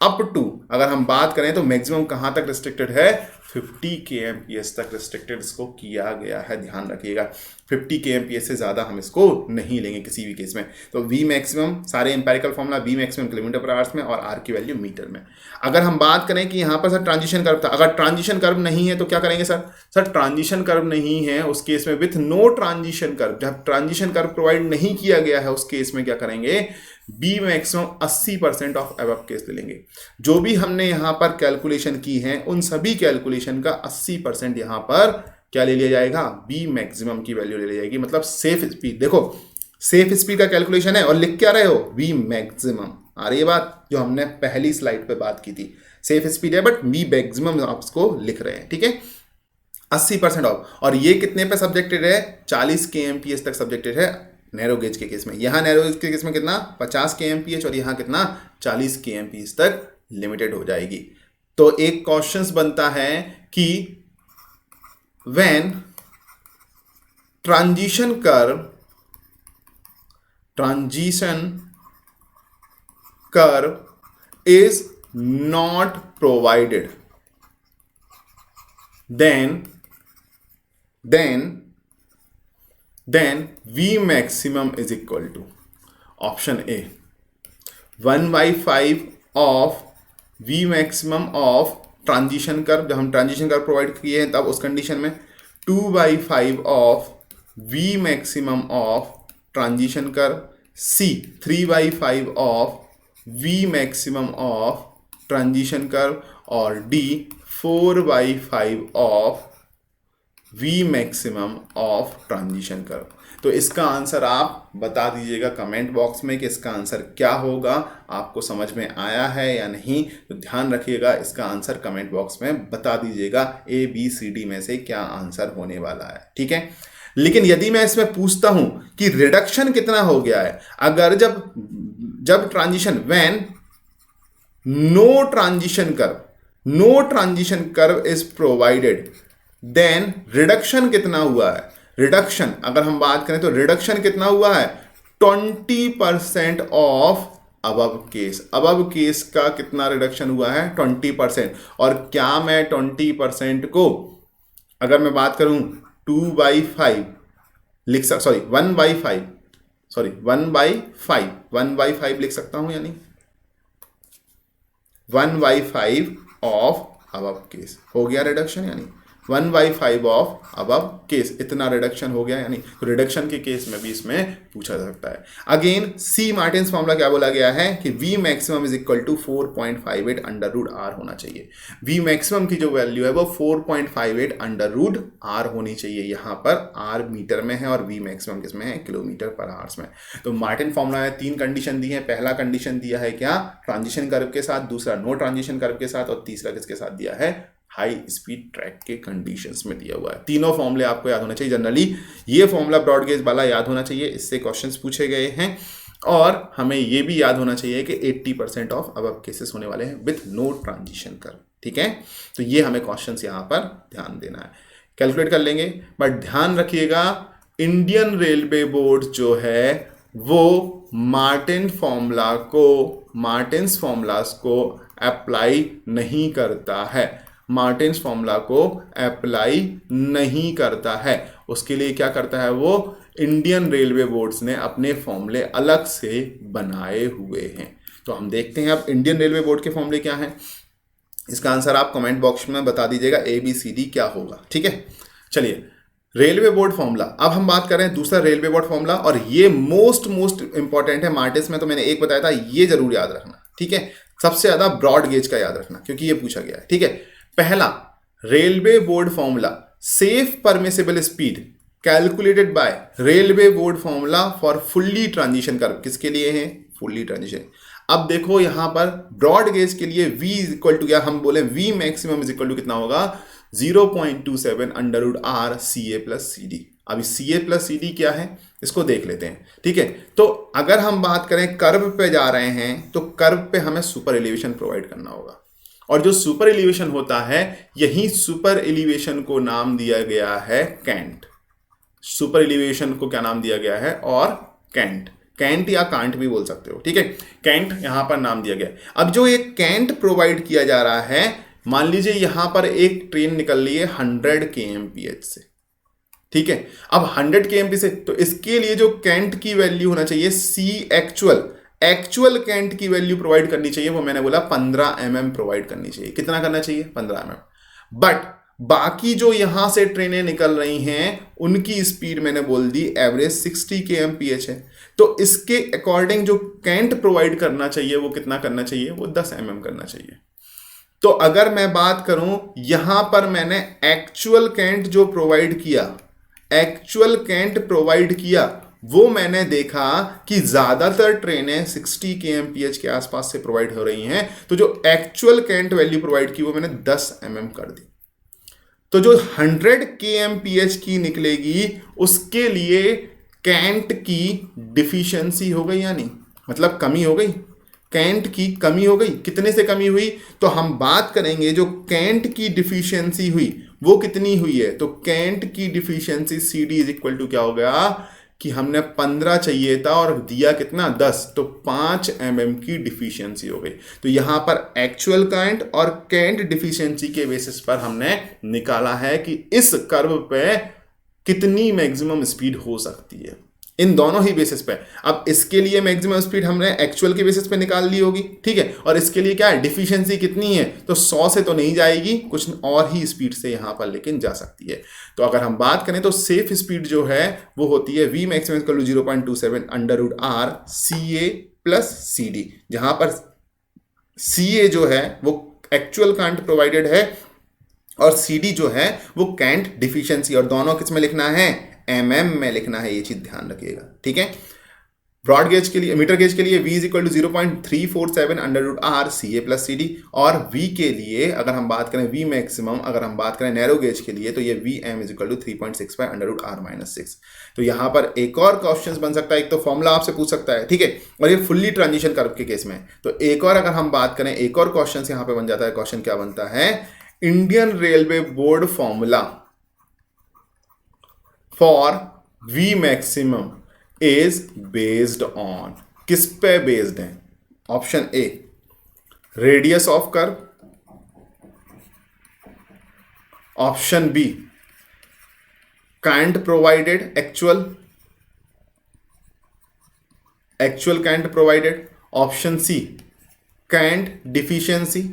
अप टू, अगर हम बात करें तो मैक्सिमम कहां तक रिस्ट्रिक्टेड है? 50 kmph तक रिस्ट्रिक्टेड इसको किया गया है, ध्यान रखिएगा। 50 kmph से ज़्यादा हम इसको नहीं लेंगे किसी भी केस में। तो V मैक्सिमम, सारे empirical formula V maximum kilometre per hours में और R की वैल्यू मीटर में। अगर हम बात करें कि यहाँ पर सर ट्रांजिशन कर्व था, अगर ट्रांजिशन कर्व नहीं है तो क्या करेंगे सर? सर ट्रांजिशन कर्व नहीं है उस केस में विथ नो ट्रांजिशन कर्व, जब ट्रांजिशन कर्व प्रोवाइड नहीं किया गया है उस केस में क्या करेंगे? V maximum 80% of above case ले लेंगे। जो भी हमने यहां पर कैलकुलेशन की है उन सभी कैलकुलेशन का 80% यहां पर क्या ले लिया जाएगा? बी मैक्सिमम की वैल्यू ले ली जाएगी। मतलब सेफ स्पीड, देखो सेफ स्पीड का कैलकुलेशन है और लिख क्या रहे हो? B maximum. आ रही है बात जो हमने पहली स्लाइड पे बात की थी, सेफ स्पीड है बट बी मैक्सिमम आप उसको लिख रहे हैं, ठीक है। 80% ऑफ, और ये कितने पे सब्जेक्टेड है? 40 kmph तक सब्जेक्टेड है नैरो गेज के केस में। यहां नैरो गेज के केस में कितना? 50 kmph, और यहां कितना? 40 kmph तक लिमिटेड हो जाएगी। तो एक क्वेश्चन बनता है कि when transition curve is not provided, then V maximum is equal to option A 1/5 of V maximum of transition curve, जब हम ट्रांजिशन कर्व प्रोवाइड किए हैं तब उस कंडीशन में 2/5 of V maximum of transition curve, C 3/5 of V maximum of transition curve, और D 4/5 of V maximum of transition curve. तो इसका आंसर आप बता दीजिएगा कमेंट बॉक्स में कि इसका आंसर क्या होगा। आपको समझ में आया है या नहीं? तो ध्यान रखिएगा, इसका आंसर कमेंट बॉक्स में बता दीजिएगा। ABCD में से क्या आंसर होने वाला है, ठीक है। लेकिन यदि मैं इसमें पूछता हूं कि रिडक्शन कितना हो गया है, अगर जब transition when no transition curve is provided, then reduction कितना हुआ है? रिडक्शन अगर हम बात करें तो रिडक्शन कितना हुआ है? 20% ऑफ अबव केस का कितना रिडक्शन हुआ है? 20%। और क्या मैं 20% को अगर मैं बात करूं 2/5 लिख सकता, सॉरी 1/5 लिख सकता हूं, यानी 1/5 ऑफ अबव केस हो गया रिडक्शन, यानी 1/5 ऑफ अबव केस, इतना रिडक्शन हो गया। यानी रिडक्शन के केस में भी इसमें पूछा जा सकता है। अगेन सी मार्टिन्स फॉर्मूला क्या बोला गया है कि V maximum is equal to 4.58 under root R होना चाहिए। V मैक्सिमम की जो वैल्यू है वो 4.58 अंडर रूट R होनी चाहिए। यहाँ पर R मीटर में है और V मैक्सिमम किसमें है? किलोमीटर पर आवर्स में। तो मार्टिन फॉर्मूला में 3 कंडीशन दी है। पहला कंडीशन दिया है क्या? ट्रांजिशन कर्व के साथ, दूसरा नो ट्रांजिशन कर्व के साथ, और तीसरा किसके साथ दिया है? हाई स्पीड ट्रैक के कंडीशंस में दिया हुआ है। तीनों फॉर्मूले आपको याद होना चाहिए। जनरली ये फॉर्मूला ब्रॉड गेज वाला याद होना चाहिए, इससे क्वेश्चंस पूछे गए हैं। और हमें ये भी याद होना चाहिए कि 80% ऑफ अबव केसेस होने वाले हैं विथ नो ट्रांजिशन कर्व, ठीक है। तो ये हमें क्वेश्चंस यहाँ पर ध्यान देना है। कैलकुलेट कर लेंगे, बट ध्यान रखिएगा इंडियन रेलवे बोर्ड जो है वो मार्टिन्स फॉर्मूलास को अप्लाई नहीं करता है। मार्टिन्स फॉर्मूला को अप्लाई नहीं करता है। उसके लिए क्या करता है वो? इंडियन रेलवे बोर्ड्स ने अपने फॉर्मूले अलग से बनाए हुए हैं। तो हम देखते हैं अब इंडियन रेलवे बोर्ड के फॉर्मूले क्या हैं। इसका आंसर आप कमेंट बॉक्स में बता दीजिएगा, ABCD क्या होगा। ठीक है, चलिए रेलवे बोर्ड फॉर्मूला। अब हम बात कर रहे हैं दूसरा रेलवे बोर्ड फॉर्मूला, और ये मोस्ट इंपॉर्टेंट है। मार्टिस में तो मैंने एक बताया था, ये जरूर याद रखना। ठीक है, सबसे ज्यादा ब्रॉड गेज का याद रखना क्योंकि ये पूछा गया है। ठीक है, पहला railway board formula, safe permissible speed calculated by railway board formula for fully transition curve. किसके लिए है? Fully transition. अब देखो यहां पर ब्रॉड गेज के लिए v इक्वल टू क्या हम बोले, v maximum is equal to कितना होगा, 0.27 under root R CA plus CD। अभी CA प्लस CD क्या है इसको देख लेते हैं। ठीक है, तो अगर हम बात करें कर्व पे जा रहे हैं तो कर्व पे हमें सुपर एलिवेशन प्रोवाइड करना होगा, और जो सुपर एलिवेशन होता है, यही सुपर एलिवेशन को नाम दिया गया है कैंट। सुपर एलिवेशन को क्या नाम दिया गया है? और कैंट, कैंट या कांट भी बोल सकते हो। ठीक है, कैंट यहां पर नाम दिया गया। अब जो एक कैंट प्रोवाइड किया जा रहा है, मान लीजिए यहां पर एक ट्रेन निकल रही है 100 kmph से। ठीक है, अब 100 kmph से, तो इसके लिए जो कैंट की वैल्यू होना चाहिए C एक्चुअल कैंट की वैल्यू प्रोवाइड करनी चाहिए, वो मैंने बोला 15 mm प्रोवाइड करनी चाहिए। कितना करना चाहिए? 15 mm। बट बाकी जो यहां से ट्रेनें निकल रही हैं उनकी स्पीड मैंने बोल दी एवरेज 60 kmph है। तो इसके अकॉर्डिंग जो कैंट प्रोवाइड करना चाहिए वो कितना करना चाहिए? वो 10 mm करना चाहिए। तो अगर मैं बात करूं, यहां पर मैंने एक्चुअल कैंट जो प्रोवाइड किया, वो मैंने देखा कि ज्यादातर ट्रेनें 60 kmph के आसपास से प्रोवाइड हो रही हैं। तो जो एक्चुअल कैंट वैल्यू प्रोवाइड की वो मैंने 10 mm कर दी। तो जो 100 kmph की निकलेगी उसके लिए कैंट की डिफिशियंसी हो गई या नहीं, मतलब कमी हो गई, कैंट की कमी हो गई। कितने से कमी हुई? तो हम बात करेंगे जो कैंट की डिफिशियंसी हुई वो कितनी हुई है। तो कैंट की deficiency CD is equal to क्या हो गया कि हमने 15 चाहिए था और दिया कितना? 10, तो 5 mm की डिफिशियंसी हो गई। तो यहां पर एक्चुअल कैंट और कैंट डिफिशियंसी के बेसिस पर हमने निकाला है कि इस कर्व पे कितनी मैक्सिमम स्पीड हो सकती है, इन दोनों ही बेसिस पे। अब इसके लिए मैक्सिमम स्पीड हमने एक्चुअल के बेसिस पे निकाल ली होगी। ठीक है, और इसके लिए क्या है, डिफिशियंसी कितनी है? तो 100 से तो नहीं जाएगी, कुछ और ही स्पीड से यहां पर लेकिन जा सकती है। तो अगर हम बात करें तो सेफ स्पीड जो है वो होती है v maximum equal to 0.27 under root R CA plus CD, जहां पर CA जो है वो एक्चुअल कैंट प्रोवाइडेड है और CD जो है वो कैंट डिफिशियंसी, और दोनों किस में लिखना है? mm में लिखना है, ये चीज ध्यान रखिएगा। ठीक है, ब्रॉड गेज के लिए, मीटर गेज के लिए v is equal to 0.347 under root R CA plus CD, और v के लिए अगर हम बात करें v मैक्सिमम, अगर हम बात करें नैरो गेज के लिए तो ये Vm is equal to 3.65 under root R minus 6। तो यहां पर एक और क्वेश्चन बन सकता है, एक तो फॉर्मूला आपसे पूछ सकता है। ठीक है, और ये फुल्ली ट्रांजिशन कर्व के केस में। तो एक और अगर हम बात करें, एक और क्वेश्चन यहां पर बन जाता है। क्वेश्चन क्या बनता है? Indian railway board formula for V maximum is based on, किस पे बेस्ड है? Option A radius of curve, option B cant provided actual cant provided, option C cant deficiency,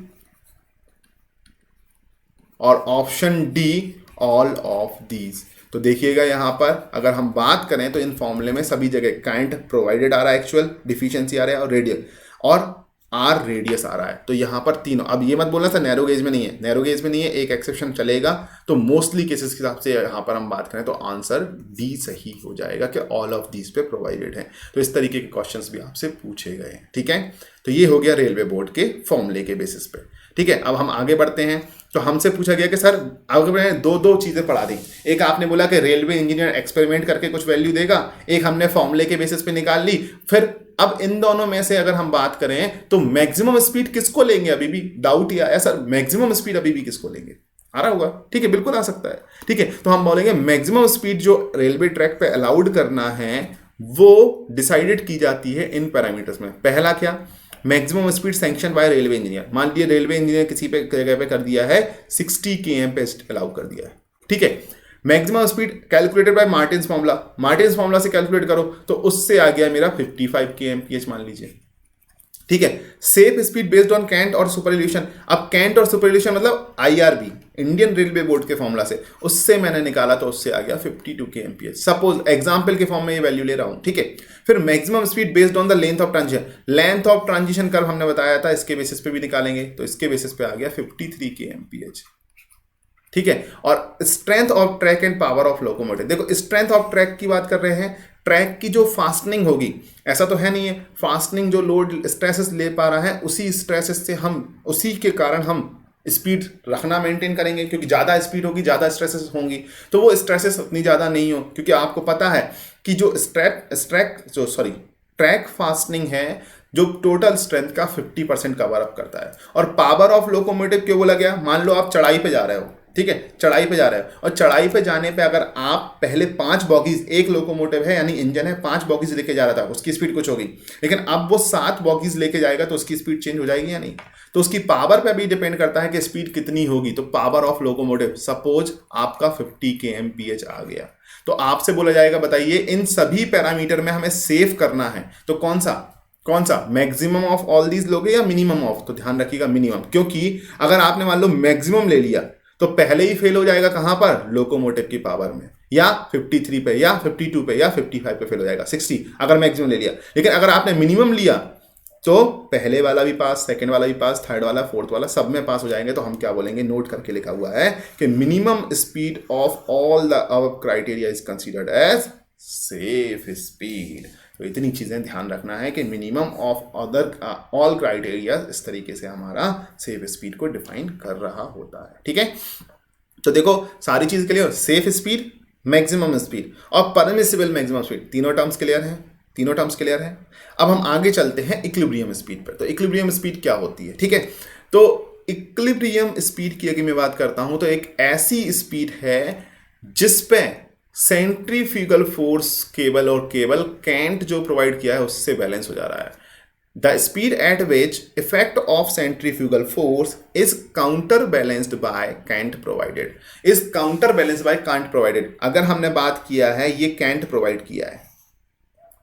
और option D all of these. तो देखिएगा यहां पर अगर हम बात करें तो इन फॉर्मूले में सभी जगह कैंट प्रोवाइडेड आ रहा है, एक्चुअल डिफिशियंसी आ रहा है, और रेडियल और आर रेडियस आ रहा है। तो यहां पर तीनों, अब ये मत बोलना सर नैरो गेज में नहीं है, नैरो गेज में नहीं है, एक एक्सेप्शन चलेगा। तो मोस्टली केसेस के हिसाब से यहां पर हम बात करें तो आंसर डी सही हो जाएगा कि ऑल ऑफ दीज पे प्रोवाइडेड है। तो इस तरीके के क्वेश्चंस भी आपसे पूछे गए हैं। ठीक है, तो ये हो गया रेलवे बोर्ड के फॉर्मूले के बेसिस पे। ठीक है, अब हम आगे बढ़ते हैं। तो हमसे पूछा गया कि सर अगर मैंने दो चीजें पढ़ा दी, एक आपने बोला कि रेलवे इंजीनियर एक्सपेरिमेंट करके कुछ वैल्यू देगा, एक हमने फॉर्मूले के बेसिस पे निकाल ली। फिर अब इन दोनों में से अगर हम बात करें तो मैक्सिमम स्पीड किसको लेंगे? अभी भी डाउट ही आया सर, मैक्सिमम स्पीड अभी भी किसको लेंगे? आ रहा होगा। ठीक है, बिल्कुल आ सकता है। ठीक है, तो हम बोलेंगे मैक्सिमम स्पीड जो रेलवे ट्रैक पे अलाउड करना है वो डिसाइडेड की जाती है इन पैरामीटर्स में। पहला क्या? Maximum speed sanction bye railway engineer. मान लिया रेलवे इंजीनियर किसी पे जगह पे कर दिया है 60 km अलाउ कर दिया है। ठीक है, maximum speed calculated by Martins formula, Martins formula से कैलकुलेट करो तो उससे आ गया मेरा 55 kmph मान लीजिए। ठीक है। Safe speed based on cant और सुपर इल्यूशन। अब कैंट और सुपर इल्यूशन मतलब आईआरबी, इंडियन रेलवे बोर्ड के फॉर्मूला से, उससे मैंने निकाला तो उससे आ गया 52 kmph। सपोज एग्जांपल के फॉर्म में ये वैल्यू ले रहा हूं, ठीक है। फिर maximum speed based on the length of transition. Length of transition curve हमने बताया था, इसके बेसिस पे भी निकालेंगे, तो इसके बेसिस पे आ गया 53 kmph, ठीक है। और strength of track and power of locomotive. देखो स्ट्रेंथ ऑफ ट्रैक की बात कर रहे हैं, ट्रैक की जो फास्टनिंग होगी, ऐसा तो है नहीं है, फास्टनिंग जो लोड स्ट्रेसेस ले पा रहा है, उसी स्ट्रेसेस से हम, उसी के कारण हम स्पीड रखना मेंटेन करेंगे, क्योंकि ज़्यादा स्पीड होगी ज़्यादा स्ट्रेसेस होंगी, तो वो स्ट्रेसेस उतनी ज़्यादा नहीं हो, क्योंकि आपको पता है कि जो ट्रैक फास्टनिंग है जो टोटल स्ट्रेंथ का 50% कवर अप करता है। और पावर ऑफ लोकोमोटिव क्यों बोला गया? मान लो आप चढ़ाई पे जा रहे हो, ठीक है, चढ़ाई पे जा रहे हो, और चढ़ाई पे जाने पे अगर आप पहले 5 बॉगीज, एक लोकोमोटिव है यानी इंजन है, 5 बॉगीज लेके जा रहा था, उसकी स्पीड कुछ होगी, लेकिन अब वो 7 बॉगीज लेके जाएगा तो उसकी स्पीड चेंज हो जाएगी या नहीं? तो उसकी पावर पे भी डिपेंड करता है कि स्पीड कितनी होगी। तो पावर ऑफ लोकोमोटिव, सपोज आपका 50 kmph आ गया, तो आपसे बोला जाएगा बताइए इन सभी पैरामीटर में हमें सेव करना है, तो कौन सा मैक्सिमम ऑफ ऑल दीज लोगे या मिनिमम ऑफ? तो ध्यान रखिएगा मिनिमम, क्योंकि अगर आपने मान लो मैक्सिमम ले लिया तो पहले ही फेल हो जाएगा कहां पर? लोकोमोटिव की पावर में, या 53 पे या 52 पे या 55 पे फेल हो जाएगा, 60 अगर मैक्सिमम ले लिया। लेकिन अगर आपने मिनिमम लिया तो पहले वाला भी पास, सेकंड वाला भी पास, थर्ड वाला, फोर्थ वाला, सब में पास हो जाएंगे। तो हम क्या बोलेंगे? नोट करके लिखा हुआ है कि minimum speed of all the above criteria is considered as safe speed. तो इतनी चीजें ध्यान रखना है कि minimum of other all criteria इस तरीके से हमारा सेफ स्पीड को डिफाइन कर रहा होता है, ठीक है। तो देखो सारी चीज clear, safe speed, maximum speed और परमिसिबल मैक्सिमम स्पीड, तीनों टर्म्स क्लियर है। अब हम आगे चलते हैं इक्विलिब्रियम स्पीड पर। तो इक्विलिब्रियम स्पीड क्या होती है, ठीक है। तो इक्विलिब्रियम स्पीड की अगर मैं बात करता हूं तो एक ऐसी स्पीड है जिसपे सेंट्रीफ्यूगल फोर्स केवल कैंट जो प्रोवाइड किया है उससे बैलेंस हो जा रहा है। The speed at which effect of centrifugal force is counter balanced by cant provided. अगर हमने बात किया है ये कैंट प्रोवाइड किया है,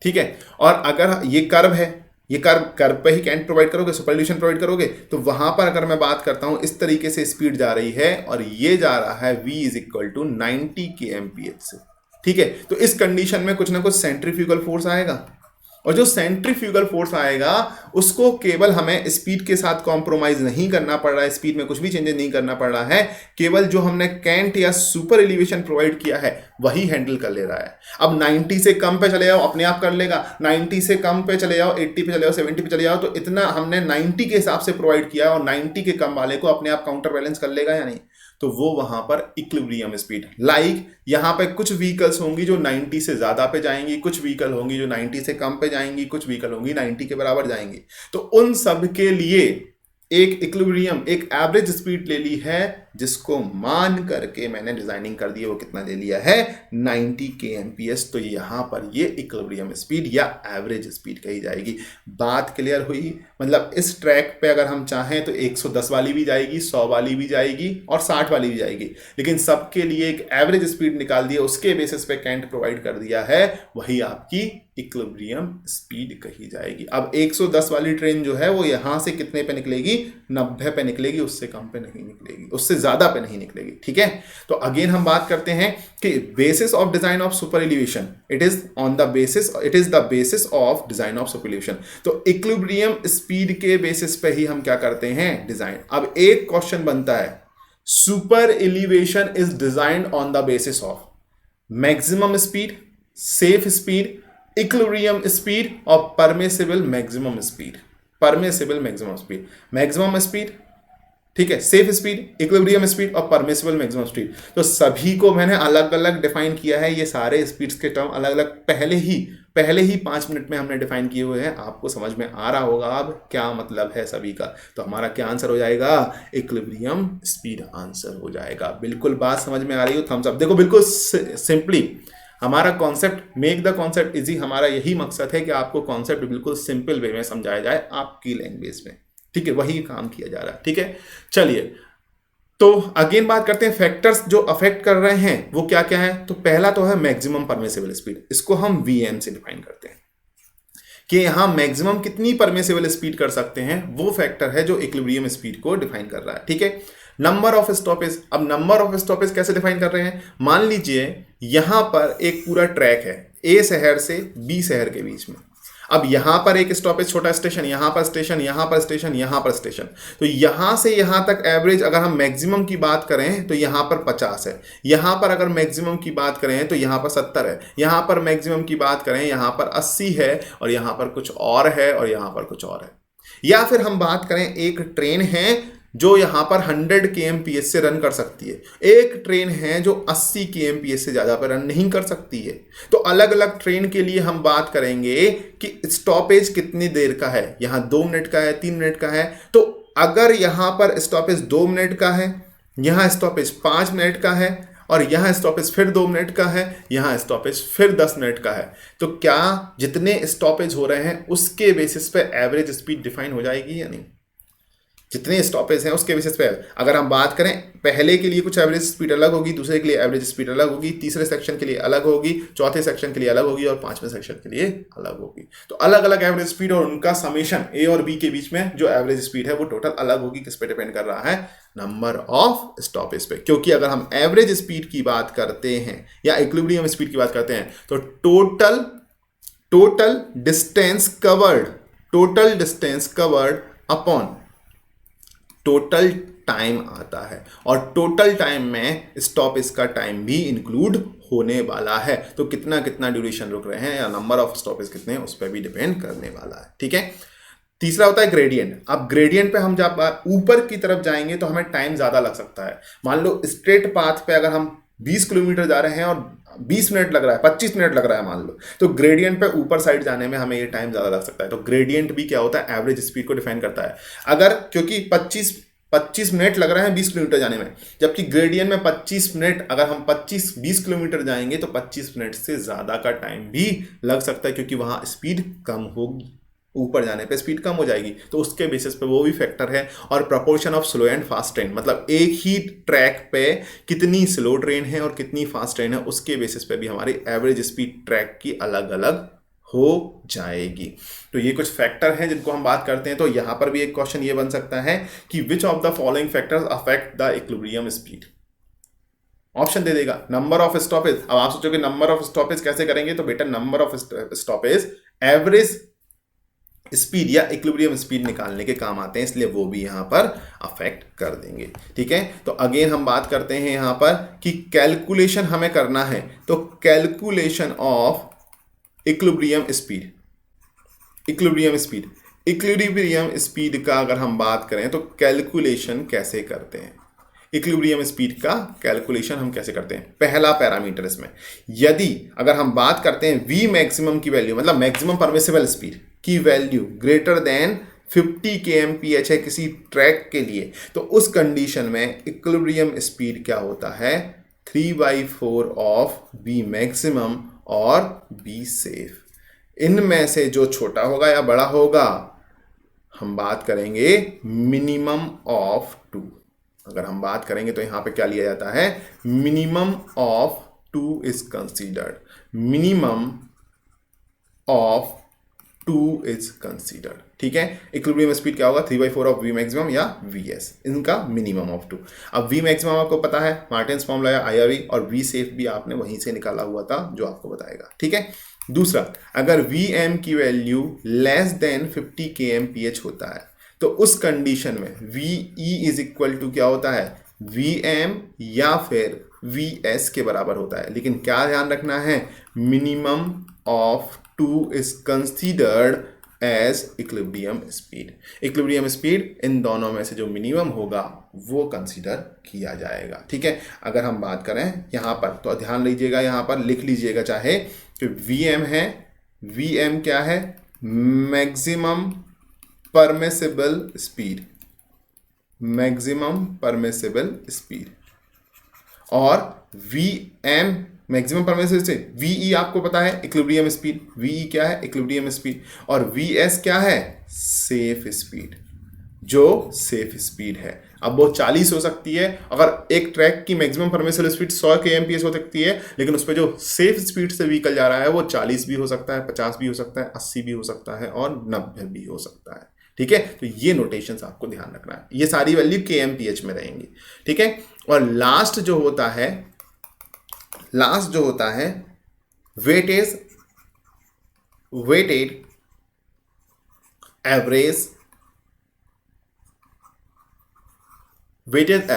ठीक है। और अगर ये कर्व है, ये कर्व पे ही कैंट प्रोवाइड करोगे, सुपरल्यूशन प्रोवाइड करोगे, तो वहां पर अगर मैं बात करता हूं इस तरीके से स्पीड जा रही है और ये जा रहा है v is equal to 90 kmph से, ठीक है। तो इस कंडीशन में कुछ ना कुछ सेंट्रीफ्यूगल फोर्स आएगा, और जो सेंट्रीफ्यूगल फोर्स आएगा उसको केवल हमें स्पीड के साथ कॉम्प्रोमाइज नहीं करना पड़ रहा है, स्पीड में कुछ भी चेंजेस नहीं करना पड़ रहा है, केवल जो हमने कैंट या सुपर एलिवेशन प्रोवाइड किया है वही हैंडल कर ले रहा है। अब 90 से कम पे चले जाओ, अपने आप कर लेगा, 90 से कम पे चले जाओ, 80 पे चले जाओ, 70 पे चले जाओ, तो इतना हमने 90 के हिसाब से प्रोवाइड किया और 90 के कम वाले को अपने आप काउंटर बैलेंस कर लेगा या नहीं? तो वो वहां पर इक्विलिब्रियम स्पीड, लाइक यहां पे कुछ व्हीकल्स होंगी जो 90 से ज्यादा पे जाएंगी, कुछ व्हीकल होंगी जो 90 से कम पे जाएंगी, कुछ व्हीकल होंगी 90 के बराबर जाएंगी। तो उन सब के लिए एक इक्विलिब्रियम, एक एवरेज स्पीड ले ली है, जिसको मान करके मैंने डिजाइनिंग कर दी है। वो कितना ले लिया है? 90 kmph। तो यहां पर ये इक्विलिब्रियम स्पीड या एवरेज स्पीड कही जाएगी। बात क्लियर हुई? मतलब इस ट्रैक पे अगर हम चाहें तो 110 वाली भी जाएगी, 100 वाली भी जाएगी और 60 वाली भी जाएगी, लेकिन सबके लिए एक एवरेज स्पीड निकाल दी है, उसके बेसिस पे कैंट प्रोवाइड कर दिया है, वही आपकी इक्विलिब्रियम स्पीड कही जाएगी। अब 110 वाली ट्रेन जो है वो यहां से कितने पे निकलेगी? 90 पे निकलेगी, उससे कम पे नहीं निकलेगी, उससे ज्यादा पे नहीं निकलेगी, ठीक है। तो अगेन हम बात करते हैं कि basis of design of super elevation, it is the basis of design of super elevation. तो इक्विलिब्रियम स्पीड के बेसिस पे ही हम क्या करते हैं? डिजाइन। अब एक क्वेश्चन बनता है, super elevation is designed on the basis of maximum speed, safe speed, equilibrium speed और permissible maximum speed. Maximum speed, ठीक है, सेफ स्पीड, इक्विलिब्रियम स्पीड और परमिसिबल मैक्सिमम स्पीड। तो सभी को मैंने अलग अलग डिफाइन किया है। ये सारे स्पीड्स के टर्म अलग अलग पहले ही 5 मिनट में हमने डिफाइन किए हुए हैं। आपको समझ में आ रहा होगा अब क्या मतलब है सभी का। तो हमारा क्या आंसर हो जाएगा? इक्विलिब्रियम स्पीड आंसर हो जाएगा। बिल्कुल बात समझ में आ रही हो? Thumbs up. देखो बिल्कुल सिंपली हमारा concept, make the concept easy, हमारा यही मकसद है कि आपको कॉन्सेप्ट बिल्कुल सिंपल वे में समझाया जाए आपकी लैंग्वेज में, ठीक है। वही काम किया जा रहा है, ठीक है। चलिए तो अगेन बात करते हैं फैक्टर्स जो अफेक्ट कर रहे हैं वो क्या क्या है। तो पहला तो है मैक्सिमम परमिसिबल स्पीड, इसको हम वीएम से डिफाइन करते हैं। कि यहाँ मैक्सिमम कितनी परमिसिबल स्पीड कर सकते हैं, वो फैक्टर है जो इक्विलिब्रियम स्पीड को डिफाइन कर रहा है। ठीक है, नंबर ऑफ स्टॉपेज। अब नंबर ऑफ स्टॉपेज कैसे डिफाइन कर रहे हैं, मान लीजिए यहां पर एक पूरा ट्रैक है ए शहर से बी शहर के बीच में। अब यहां पर एक स्टॉपेज, छोटा स्टेशन, यहां पर स्टेशन, यहां पर स्टेशन, यहां पर स्टेशन, तो यहां से यहां तक एवरेज अगर हम मैक्सिमम की बात करें तो यहां पर 50 है, यहां पर अगर मैक्सिमम की बात करें तो यहां पर 70 है, यहां पर मैक्सिमम की बात करें यहां पर 80 है, और यहां पर कुछ और है, और यहां पर कुछ और है। या फिर हम बात करें एक ट्रेन है जो यहां पर 100 kmph से रन कर सकती है, एक ट्रेन है जो 80 kmph से ज्यादा पर रन नहीं कर सकती है। तो अलग अलग ट्रेन के लिए हम बात करेंगे कि स्टॉपेज कितनी देर का है, यहां 2 मिनट का है, 3 मिनट का है। तो अगर यहां पर स्टॉपेज 2 मिनट का है, यहां स्टॉपेज 5 मिनट का है, और यहां स्टॉपेज फिर 2 मिनट का है, यहां स्टॉपेज फिर 10 मिनट का है, तो क्या जितने स्टॉपेज हो रहे हैं उसके बेसिस पे एवरेज स्पीड डिफाइन हो जाएगी या नहीं? जितने स्टॉपेज हैं उसके बेसिस पे अगर हम बात करें, पहले के लिए कुछ एवरेज स्पीड अलग होगी, दूसरे के लिए एवरेज स्पीड अलग होगी, तीसरे सेक्शन के लिए अलग होगी, चौथे सेक्शन के लिए अलग होगी, और पांचवें सेक्शन के लिए अलग होगी। तो अलग अलग एवरेज स्पीड और उनका समेशन ए और बी के बीच में जो एवरेज स्पीड है वो टोटल अलग होगी। किस पे डिपेंड कर रहा है? नंबर ऑफ स्टॉपेज पे। क्योंकि अगर हम एवरेज स्पीड की बात करते हैं या इक्विलिब्रियम स्पीड की बात करते हैं तो total distance covered upon total time आता है, और टोटल टाइम में स्टॉपेज का टाइम भी इंक्लूड होने वाला है। तो कितना कितना ड्यूरेशन रुक रहे हैं या नंबर ऑफ स्टॉपेज कितने हैं उस पर भी डिपेंड करने वाला है। ठीक है, तीसरा होता है ग्रेडियंट। अब ग्रेडियंट पे हम जब ऊपर की तरफ जाएंगे तो हमें टाइम ज्यादा लग सकता है। मान लो स्ट्रेट पाथ पे अगर हम 20 किलोमीटर जा रहे हैं और 20 मिनट लग रहा है, 25 मिनट लग रहा है मान लो, तो ग्रेडियंट पे ऊपर साइड जाने में हमें ये टाइम ज्यादा लग सकता है। तो ग्रेडियंट भी क्या होता है? एवरेज स्पीड को डिफाइन करता है। अगर क्योंकि 25 मिनट लग रहा है 20 किलोमीटर जाने में, जबकि ग्रेडियंट में 25 मिनट, अगर हम 20 किलोमीटर जाएंगे तो 25 मिनट से ज्यादा का टाइम भी लग सकता है, क्योंकि वहां स्पीड कम होगी, ऊपर जाने पे स्पीड कम हो जाएगी। तो उसके बेसिस पे वो भी फैक्टर है। और proportion of slow and fast train, मतलब एक ही ट्रैक पे कितनी स्लो ट्रेन है और कितनी फास्ट ट्रेन है, उसके बेसिस पे भी हमारी एवरेज स्पीड ट्रैक की अलग अलग हो जाएगी। तो ये कुछ फैक्टर हैं जिनको हम बात करते हैं। तो यहां पर भी एक क्वेश्चन ये बन सकता है कि which of the following factors affect the equilibrium speed. Option दे देगा नंबर ऑफ स्टॉपेज। अब आप सोचोगे नंबर ऑफ स्टॉपेज कैसे करेंगे, तो बेटा number of stoppage average speed या इक्विलिब्रियम स्पीड निकालने के काम आते हैं, इसलिए वो भी यहां पर अफेक्ट कर देंगे। ठीक है, तो अगेन हम बात करते हैं यहां पर कि कैलकुलेशन हमें करना है, तो कैलकुलेशन ऑफ इक्विलिब्रियम स्पीड का अगर हम बात करें तो कैलकुलेशन कैसे करते हैं, इक्विलिब्रियम स्पीड का कैलकुलेशन हम कैसे करते हैं। पहला पैरामीटर इसमें, यदि अगर हम बात करते हैं वी मैक्सिमम की वैल्यू, मतलब मैक्सिमम परमिसिबल स्पीड की वैल्यू ग्रेटर देन 50 kmph है किसी ट्रैक के लिए, तो उस कंडीशन में इक्विलिब्रियम स्पीड क्या होता है? 3/4 ऑफ वी मैक्सिमम और बी सेफ। इनमें से जो छोटा होगा या बड़ा होगा, हम बात करेंगे मिनिमम ऑफ 2। अगर हम बात करेंगे तो यहां पे क्या लिया जाता है? Minimum of 2 is considered, minimum of 2 is considered. ठीक है, इक्विलिब्रियम स्पीड क्या होगा? 3/4 ऑफ वी मैक्सिमम या वी एस, इनका मिनिमम ऑफ 2। अब वी मैक्सिमम आपको पता है, मार्टिन्स फॉर्मूला या IRV, और वी सेफ भी आपने वहीं से निकाला हुआ था जो आपको बताएगा। ठीक है, दूसरा, अगर वी एम की वैल्यू लेस देन 50 kmph होता है, तो उस कंडीशन में V E is equal to क्या होता है? वी एम या फिर वी एस के बराबर होता है। लेकिन क्या ध्यान रखना है? Minimum of 2 is considered as equilibrium speed. Equilibrium speed इन दोनों में से जो मिनिमम होगा वो कंसीडर किया जाएगा। ठीक है, अगर हम बात करें यहां पर तो ध्यान लीजिएगा, यहां पर लिख लीजिएगा चाहे कि वीएम है, वीएम क्या है? Maximum permissible speed, maximum permissible speed, और VM maximum permissible speed, VE आपको पता है इक्विलिब्रियम स्पीड, वीई क्या है? इक्विलिब्रियम स्पीड, और वीएस क्या है? Safe speed. जो सेफ स्पीड है। अब वो 40 हो सकती है, अगर एक ट्रैक की मैक्सिमम परमिसिबल स्पीड 100 kmph हो सकती है, लेकिन उस पर जो सेफ स्पीड से व्हीकल जा रहा है वो 40 भी हो सकता है, 50 भी हो सकता है, 80 भी हो सकता है और 90 भी हो सकता है। ठीक है, तो ये नोटेशंस आपको ध्यान रखना है, ये सारी वैल्यू kmph में रहेंगी। ठीक है, और लास्ट जो होता है वेटेड एवरेज वेटेड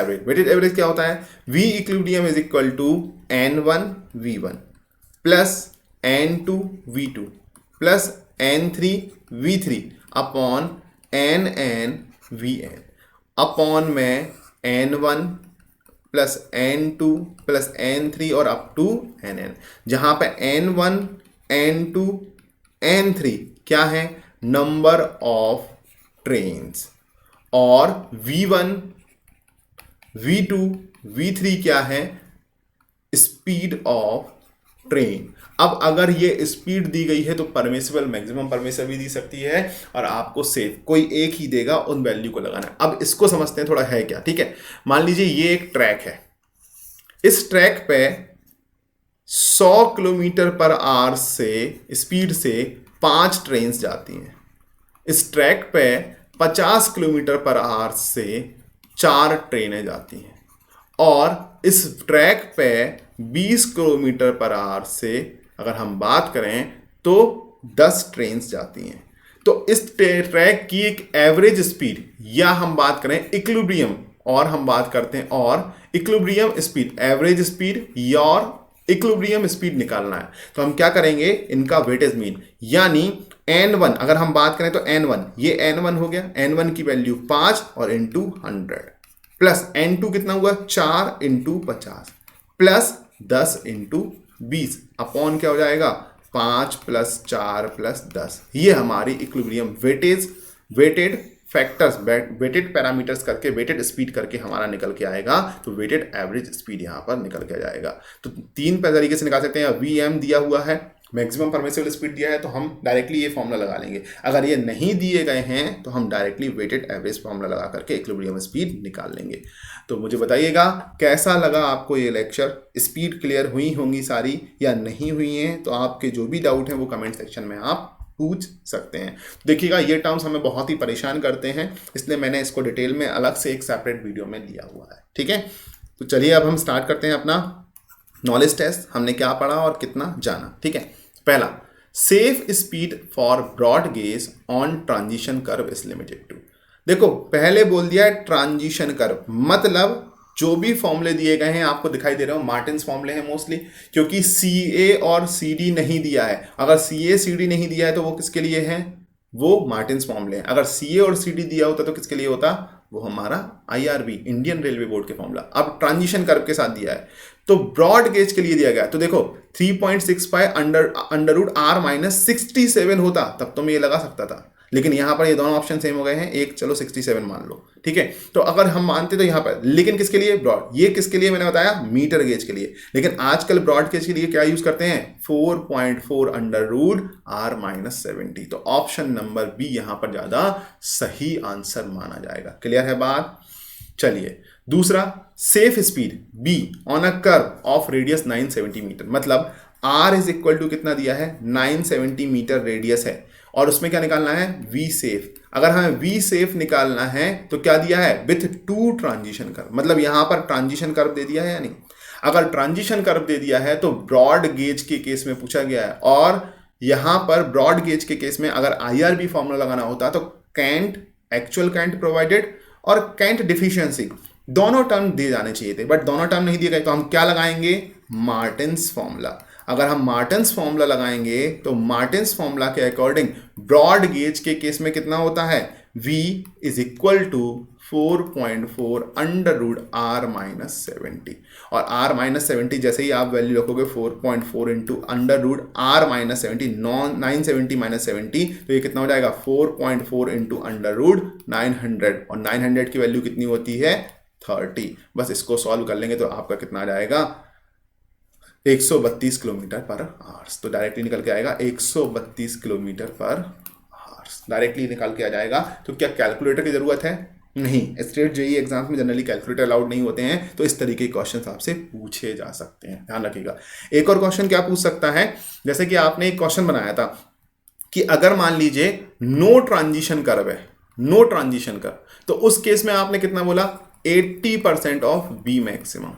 एवरेज क्या होता है? V equilibrium is equal to N1 V1 plus N2 V2 plus N3 V3 upon NN VN upon में N1 plus N2 plus N3 और अप टू NN, जहां पे N1 N2 N3 क्या है? नंबर ऑफ ट्रेन्स, और V1 V2 V3 क्या है? Speed of train. अब अगर ये स्पीड दी गई है तो परमिसिबल मैक्सिमम परमिसिबल भी दी सकती है, और आपको सेफ कोई एक ही देगा, उन वैल्यू को लगाना है। अब इसको समझते हैं थोड़ा है क्या। ठीक है, मान लीजिए ये एक ट्रैक है, इस ट्रैक पे 100 किलोमीटर पर आवर से स्पीड से 5 ट्रेन जाती हैं। इस ट्रैक पे 50 किलोमीटर पर आवर से 4 ट्रेनें जाती हैं, और इस ट्रैक पे 20 किलोमीटर पर आवर से अगर हम बात करें तो 10 ट्रेन जाती हैं। तो इस ट्रैक की एक एवरेज स्पीड, या हम बात करें इक्विलिब्रियम, और हम बात करते हैं और इक्विलिब्रियम स्पीड, एवरेज स्पीड या इक्विलिब्रियम स्पीड निकालना है, तो हम क्या करेंगे? इनका वेटेज मीन, यानी N1 अगर हम बात करें तो N1, ये N1 हो गया, N1 की वैल्यू 5 और इंटू 100 प्लस N2 कितना हुआ? 4 इंटू 50 प्लस 10 इंटू 20 अपॉन क्या हो जाएगा? 5 प्लस 4 प्लस 10। ये हमारी equilibrium weighted factors, weighted parameters करके, वेटेड स्पीड करके हमारा निकल के आएगा, तो वेटेड एवरेज स्पीड यहाँ पर निकल के जाएगा। तो 3 तरीके से निकाल सकते हैं। VM दिया हुआ है, मैक्सिमम परमिसिबल स्पीड दिया है, तो हम डायरेक्टली ये फॉर्मूला लगा लेंगे। अगर ये नहीं दिए गए हैं तो हम डायरेक्टली वेटेड एवरेज फॉर्मूला लगा करके इक्विलिब्रियम स्पीड निकाल लेंगे। तो मुझे बताइएगा कैसा लगा आपको ये लेक्चर, स्पीड क्लियर हुई होंगी सारी या नहीं हुई हैं? तो आपके जो भी डाउट हैं वो कमेंट सेक्शन में आप पूछ सकते हैं। देखिएगा, ये टर्म्स हमें बहुत ही परेशान करते हैं, इसलिए मैंने इसको डिटेल में अलग से एक सेपरेट वीडियो में दिया हुआ है। ठीक है, तो चलिए अब हम स्टार्ट करते हैं अपना नॉलेज टेस्ट। हमने क्या पढ़ा और कितना जाना। ठीक है, पहला, safe speed for broad gauge on transition curve is limited to. देखो, पहले बोल दिया है ट्रांजिशन कर्व, मतलब जो भी फॉर्मूले दिए गए हैं आपको दिखाई दे रहे हो मार्टिन्स फॉर्मूले हैं मोस्टली, क्योंकि CA और CD नहीं दिया है। अगर CA CD नहीं दिया है तो वो किसके लिए है? वो मार्टिन्स फॉर्मूले हैं। अगर CA और CD दिया होता तो किसके लिए होता? वो हमारा IRB, इंडियन रेलवे बोर्ड के फॉर्मूला। अब ट्रांजिशन कर्व के साथ दिया है, तो ब्रॉड गेज के लिए दिया गया, तो देखो 3.65 अंडर रूट R माइनस 67 होता, तब तो मैं ये लगा सकता था, लेकिन यहां पर ये दोनों ऑप्शन सेम हो गए हैं, एक चलो 67 मान लो। ठीक है, तो अगर हम मानते तो यहां पर, लेकिन किसके लिए ब्रॉड? ये किसके लिए? मैंने बताया मीटर गेज के लिए, लेकिन आजकल ब्रॉड गेज के लिए क्या यूज करते हैं? 4.4 अंडर रूट R माइनस 70। तो ऑप्शन नंबर बी यहां पर ज्यादा सही आंसर माना जाएगा। क्लियर है बात? चलिए दूसरा, safe speed B on a curve of radius 970 metre, मतलब R इज इक्वल टू कितना दिया है? 970 मीटर रेडियस है, और उसमें क्या निकालना है? V safe. अगर हमें V सेफ निकालना है तो क्या दिया है? विथ 2 ट्रांजिशन कर्व, मतलब यहां पर ट्रांजिशन कर्व दे दिया है या नहीं? अगर ट्रांजिशन कर्व दे दिया है तो ब्रॉड गेज के केस में पूछा गया है, और यहां पर ब्रॉड गेज के केस में अगर IRB फॉर्मूला लगाना होता तो कैंट, एक्चुअल कैंट प्रोवाइडेड और कैंट डिफिशियंसी, दोनों टर्म दिए जाने चाहिए थे, बट दोनों टर्म नहीं दिए गए, तो हम क्या लगाएंगे? Martin's formula. अगर हम मार्टिन्स फॉर्मूला लगाएंगे तो मार्टिन्स फॉर्मूला के अकॉर्डिंग ब्रॉड गेज के केस में कितना होता है? V is equal to 4.4 under root R minus 70, और R माइनस 70 जैसे ही आप वैल्यू रखोगे 4.4 into under root R minus 70, 970 minus 70, तो ये कितना हो जाएगा? 4.4 इंटू अंडर रूट 900, और 900 की वैल्यू कितनी होती है? 30। बस इसको सॉल्व कर लेंगे तो आपका कितना आ जाएगा? 132 किलोमीटर पर आवर्स। तो डायरेक्टली निकल के आएगा 132 kilometre per hours. Marks directly निकाल के आ जाएगा। तो क्या कैलकुलेटर की ज़रूरत है? नहीं, स्टेट जेईई एग्जाम्स में जनरली कैलकुलेटर अलाउड नहीं होते हैं, तो इस तरीके के क्वेश्चन आपसे पूछे जा सकते हैं, ध्यान रखिएगा। एक और क्वेश्चन क्या पूछ सकता है, जैसे कि आपने एक क्वेश्चन बनाया था कि अगर मान लीजिए नो ट्रांजिशन कर्व है, नो ट्रांजिशन कर्व, तो उस केस में आपने कितना बोला, 80% ऑफ बी मैक्सिमम,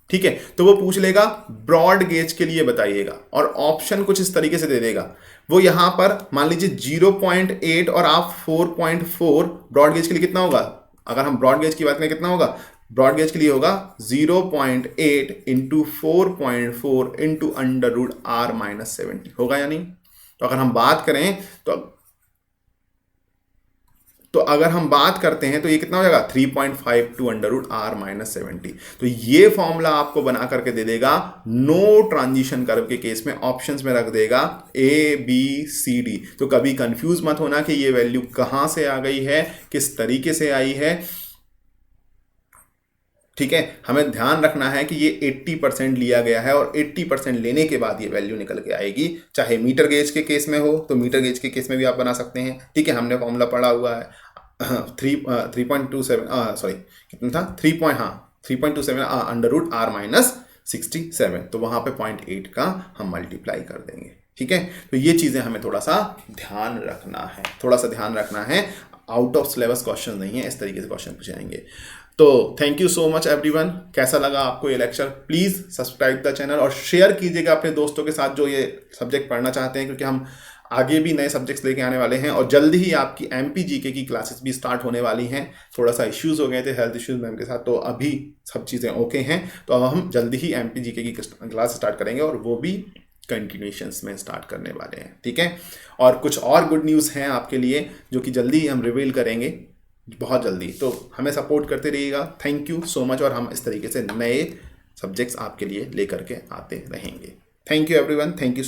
ठीक है। तो वो पूछ लेगा ब्रॉड गेज के लिए बताइएगा, और ऑप्शन कुछ इस तरीके से दे देगा। वो यहां पर मान लीजिए 0.8 और आप 4.4, ब्रॉड गेज के लिए कितना होगा, अगर हम ब्रॉड गेज की बात करें कितना होगा, ब्रॉड गेज के लिए होगा 0.8 इंटू 4.4 इंटू √r-70 होगा या नहीं। तो अगर हम बात करें तो अगर हम बात करते हैं तो ये कितना हो जाएगा, 3.52 √r-70। तो ये फॉर्मूला आपको बना करके दे देगा नो ट्रांजिशन कर्व के केस में, ऑप्शंस में रख देगा ABCD। तो कभी कंफ्यूज मत होना कि ये वैल्यू कहां से आ गई है, किस तरीके से आई है, ठीक है। हमें ध्यान रखना है कि ये 80% लिया गया है, और 80% लेने के बाद ये वैल्यू निकल के आएगी। चाहे मीटर गेज के केस में हो तो मीटर गेज के केस में भी आप बना सकते हैं, ठीक है। हमने फॉर्मूला पढ़ा हुआ है 3.27 सॉरी कितना था 3.27 √r-67। तो वहां पे 0.8 का हम मल्टीप्लाई कर देंगे, ठीक है। तो ये चीजें हमें थोड़ा सा ध्यान रखना है, थोड़ा सा ध्यान रखना है। आउट ऑफ सिलेबस क्वेश्चन नहीं है, इस तरीके से क्वेश्चन पूछे जाएंगे। तो thank you so much everyone. कैसा लगा आपको ये lecture? Please subscribe the channel और शेयर कीजिएगा अपने दोस्तों के साथ जो ये सब्जेक्ट पढ़ना चाहते हैं, क्योंकि हम आगे भी नए सब्जेक्ट्स लेके आने वाले हैं, और जल्दी ही आपकी MPGK की क्लासेस भी स्टार्ट होने वाली हैं। थोड़ा सा इश्यूज़ हो गए थे, हेल्थ इश्यूज़ मैम के साथ, तो अभी सब चीज़ें ओके हैं। तो अब हम जल्दी ही MPGK की क्लास स्टार्ट करेंगे, और वो भी कंटिन्यूशंस में स्टार्ट करने वाले हैं, ठीक है। और कुछ और गुड न्यूज़ हैं आपके लिए जो कि जल्दी ही हम रिवील करेंगे, बहुत जल्दी। तो हमें सपोर्ट करते रहिएगा। थैंक यू सो मच, और हम इस तरीके से नए सब्जेक्ट्स आपके लिए लेकर के आते रहेंगे। Thank you everyone, thank you.